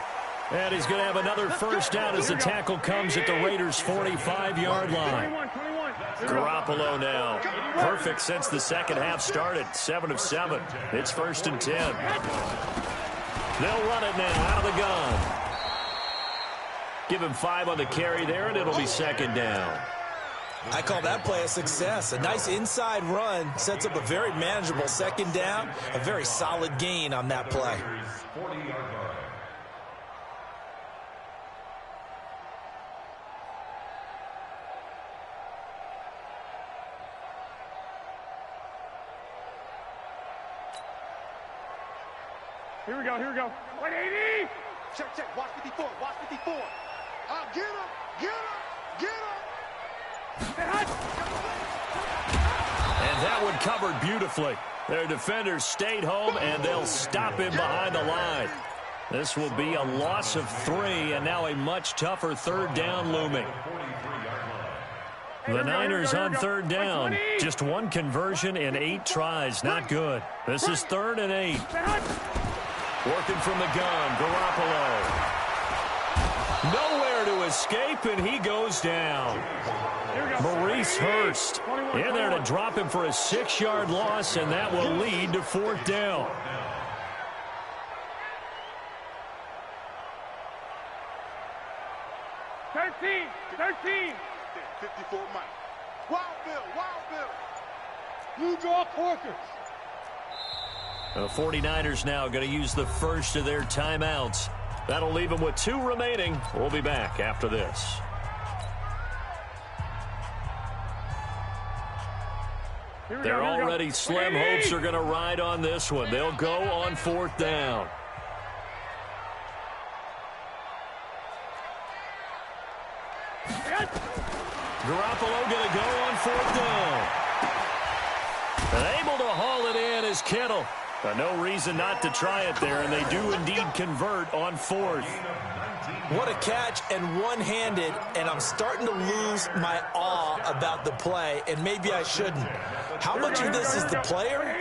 And he's going to have another first down as the tackle comes at the Raiders' 45-yard line. Garoppolo now. Perfect since the second half started. 7 of 7. It's 1st and 10. They'll run it now out of the gun. Give him 5 on the carry there, and it'll be 2nd down. I call that play a success. A nice inside run sets up a very manageable 2nd down. A very solid gain on that play. 40-yard line. Here we go, here we go. 180! Check, check. Watch 54. Watch 54. Get him. Get him. Get him. And that one covered beautifully. Their defenders stayed home, and they'll stop him behind the line. This will be a loss of 3, and now a much tougher 3rd down looming. The Niners on 3rd down. Just 1 conversion in 8 tries. Not good. This is 3rd and 8. Working from the gun, Garoppolo. Nowhere to escape, and he goes down. Maurice Hurst in there to drop him for a 6-yard loss, and that will lead to 4th down. Thirteen. 54 Mike. Wild Bill. New York Porkers. The 49ers now going to use the first of their timeouts. That'll leave them with 2 remaining. We'll be back after this. They're already slim. Hopes are going to ride on this one. They'll go on 4th down. Garoppolo going to go on 4th down. And able to haul it in is Kittle. No reason not to try it there, and they do indeed convert on 4th. What a catch, and one-handed, and I'm starting to lose my awe about the play, and maybe I shouldn't. How much of this is the player?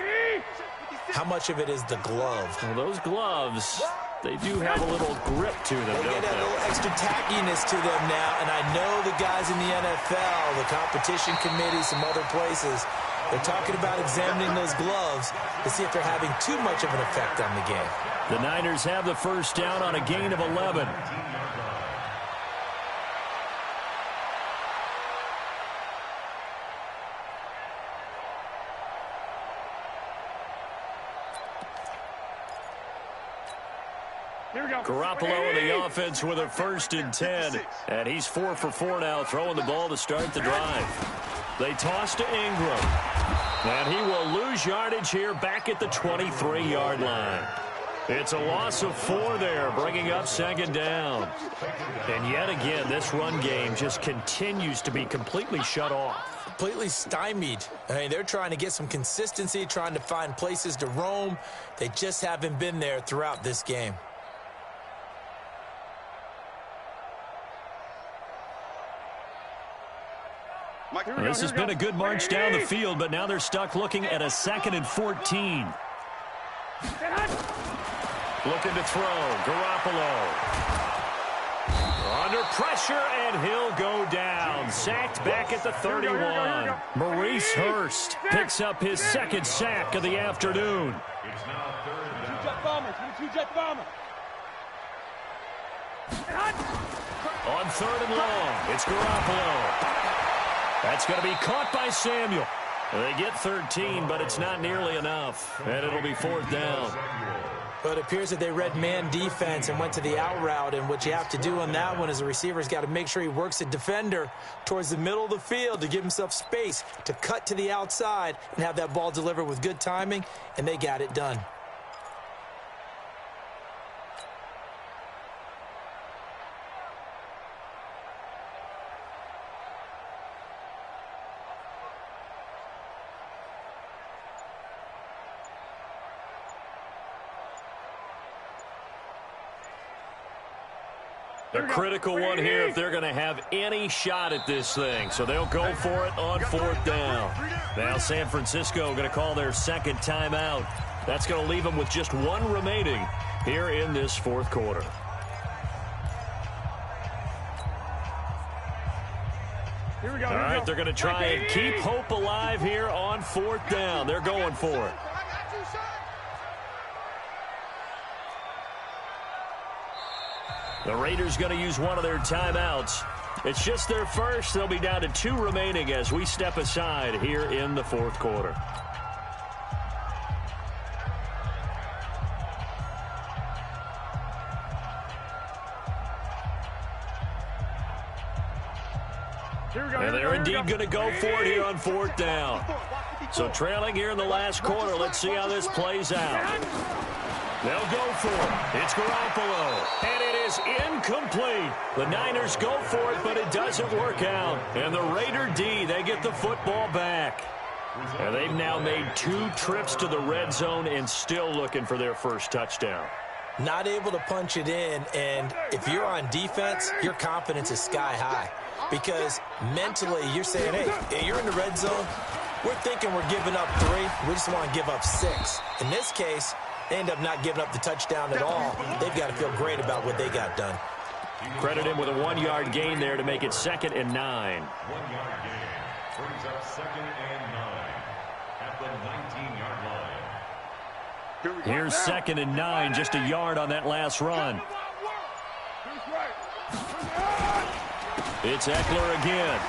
How much of it is the glove? Well, those gloves, they do have a little grip to them, They don't get a they? little extra tackiness to them now, and I know the guys in the NFL, the competition committee, some other places, they're talking about examining those gloves to see if they're having too much of an effect on the game. The Niners have the first down on a gain of 11. Garoppolo in the offense with a 1st and 10. And he's 4 for 4 now, throwing the ball to start the drive. They toss to Ingram. And he will lose yardage here back at the 23-yard line. It's a loss of 4 there, bringing up 2nd down. And yet again, this run game just continues to be completely shut off. Completely stymied. I mean, they're trying to get some consistency, trying to find places to roam. They just haven't been there throughout this game. Well, this has been a good march down the field, but now they're stuck looking at a 2nd and 14. Looking to throw. Garoppolo. Under pressure, and he'll go down. Sacked back at the 31. Maurice Hurst picks up his 2nd sack of the afternoon. It's now 3rd down. Jet bomber. 22-jet bomber. On 3rd and long, it's Garoppolo. That's going to be caught by Samuel. They get 13, but it's not nearly enough, and it'll be 4th down. But it appears that they read man defense and went to the out route, and what you have to do on that one is the receiver's got to make sure he works the defender towards the middle of the field to give himself space to cut to the outside and have that ball delivered with good timing, and they got it done. A critical one here if they're going to have any shot at this thing. So they'll go for it on 4th down. Now San Francisco going to call their 2nd timeout. That's going to leave them with just 1 remaining here in this 4th quarter. Here we go. All right, they're going to try and keep hope alive here on 4th down. They're going for it. The Raiders going to use one of their timeouts. It's just their first. They'll be down to 2 remaining as we step aside here in the 4th quarter. And they're indeed going to go for it here on 4th down. So trailing here in the last quarter. Let's see how this plays out. They'll go for it. It's Garoppolo. And it is incomplete. The Niners go for it, but it doesn't work out. And the Raider D, they get the football back. And they've now made 2 trips to the red zone and still looking for their first touchdown. Not able to punch it in, and if you're on defense, your confidence is sky high. Because mentally, you're saying, hey, you're in the red zone. We're thinking we're giving up 3. We just want to give up 6. In this case, they end up not giving up the touchdown at all. They've got to feel great about what they got done. Credit him with a 1-yard gain there to make it 2nd and 9. 1-yard gain brings up 2nd and 9 at the 19-yard line. Here's 2nd and 9, just a yard on that last run. It's Eckler again.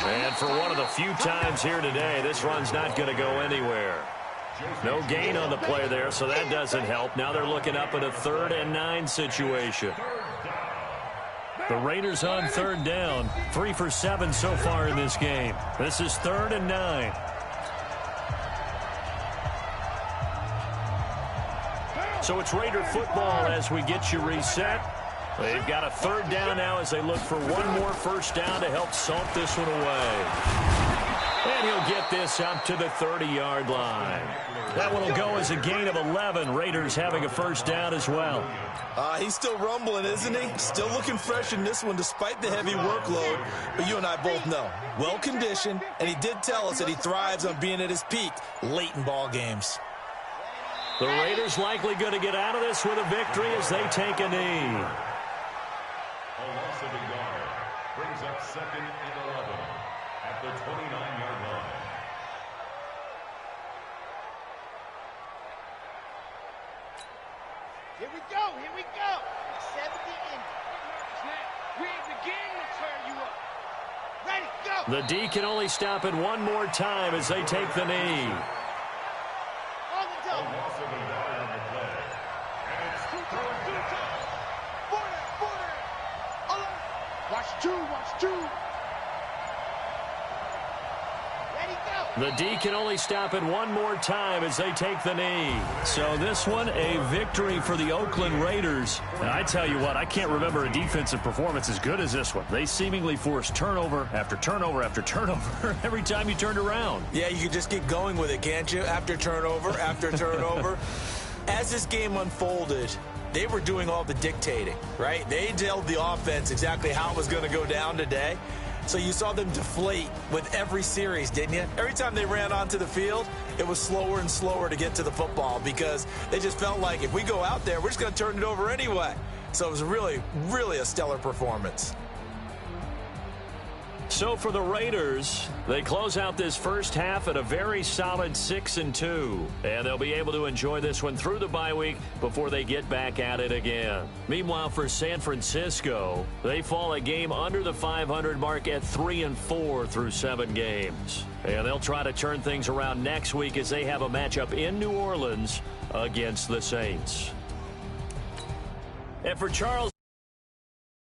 And for one of the few times here today, this run's not going to go anywhere. No gain on the play there, so that doesn't help. Now they're looking up at a 3rd and 9 situation. The Raiders on 3rd down. 3 for 7 so far in this game. This is 3rd and 9. So it's Raider football as we get you reset. They've got a 3rd down now as they look for one more first down to help salt this one away. And he'll get this up to the 30-yard line. That one will go as a gain of 11. Raiders having a first down as well. He's still rumbling, isn't he? Still looking fresh in this one despite the heavy workload. But you and I both know, well-conditioned, and he did tell us that he thrives on being at his peak late in ball games. The Raiders likely going to get out of this with a victory as they take a knee. A loss of a yard brings up 2nd and 11 at the 29-yard line. Here we go. 70 in. We ain't the game to turn you up. Ready, go. The D can only stop it one more time as they take the knee. On the A double. loss of a yard on the play. And it's 3rd down. 40. Watch two. Ready, go. The D can only stop it one more time as they take the knee. So this one, a victory for the Oakland Raiders. And I tell you what, I can't remember a defensive performance as good as this one. They seemingly forced turnover after turnover after turnover every time you turned around. Yeah, you can just get going with it, can't you? After turnover, after turnover. As this game unfolded, they were doing all the dictating, right? They told the offense exactly how it was going to go down today. So you saw them deflate with every series, didn't you? Every time they ran onto the field, it was slower and slower to get to the football because they just felt like if we go out there, we're just going to turn it over anyway. So it was really, really a stellar performance. So for the Raiders, they close out this first half at a very solid 6-2. And they'll be able to enjoy this one through the bye week before they get back at it again. Meanwhile, for San Francisco, they fall a game under the 500 mark at 3-4 through 7 games. And they'll try to turn things around next week as they have a matchup in New Orleans against the Saints. And for Charles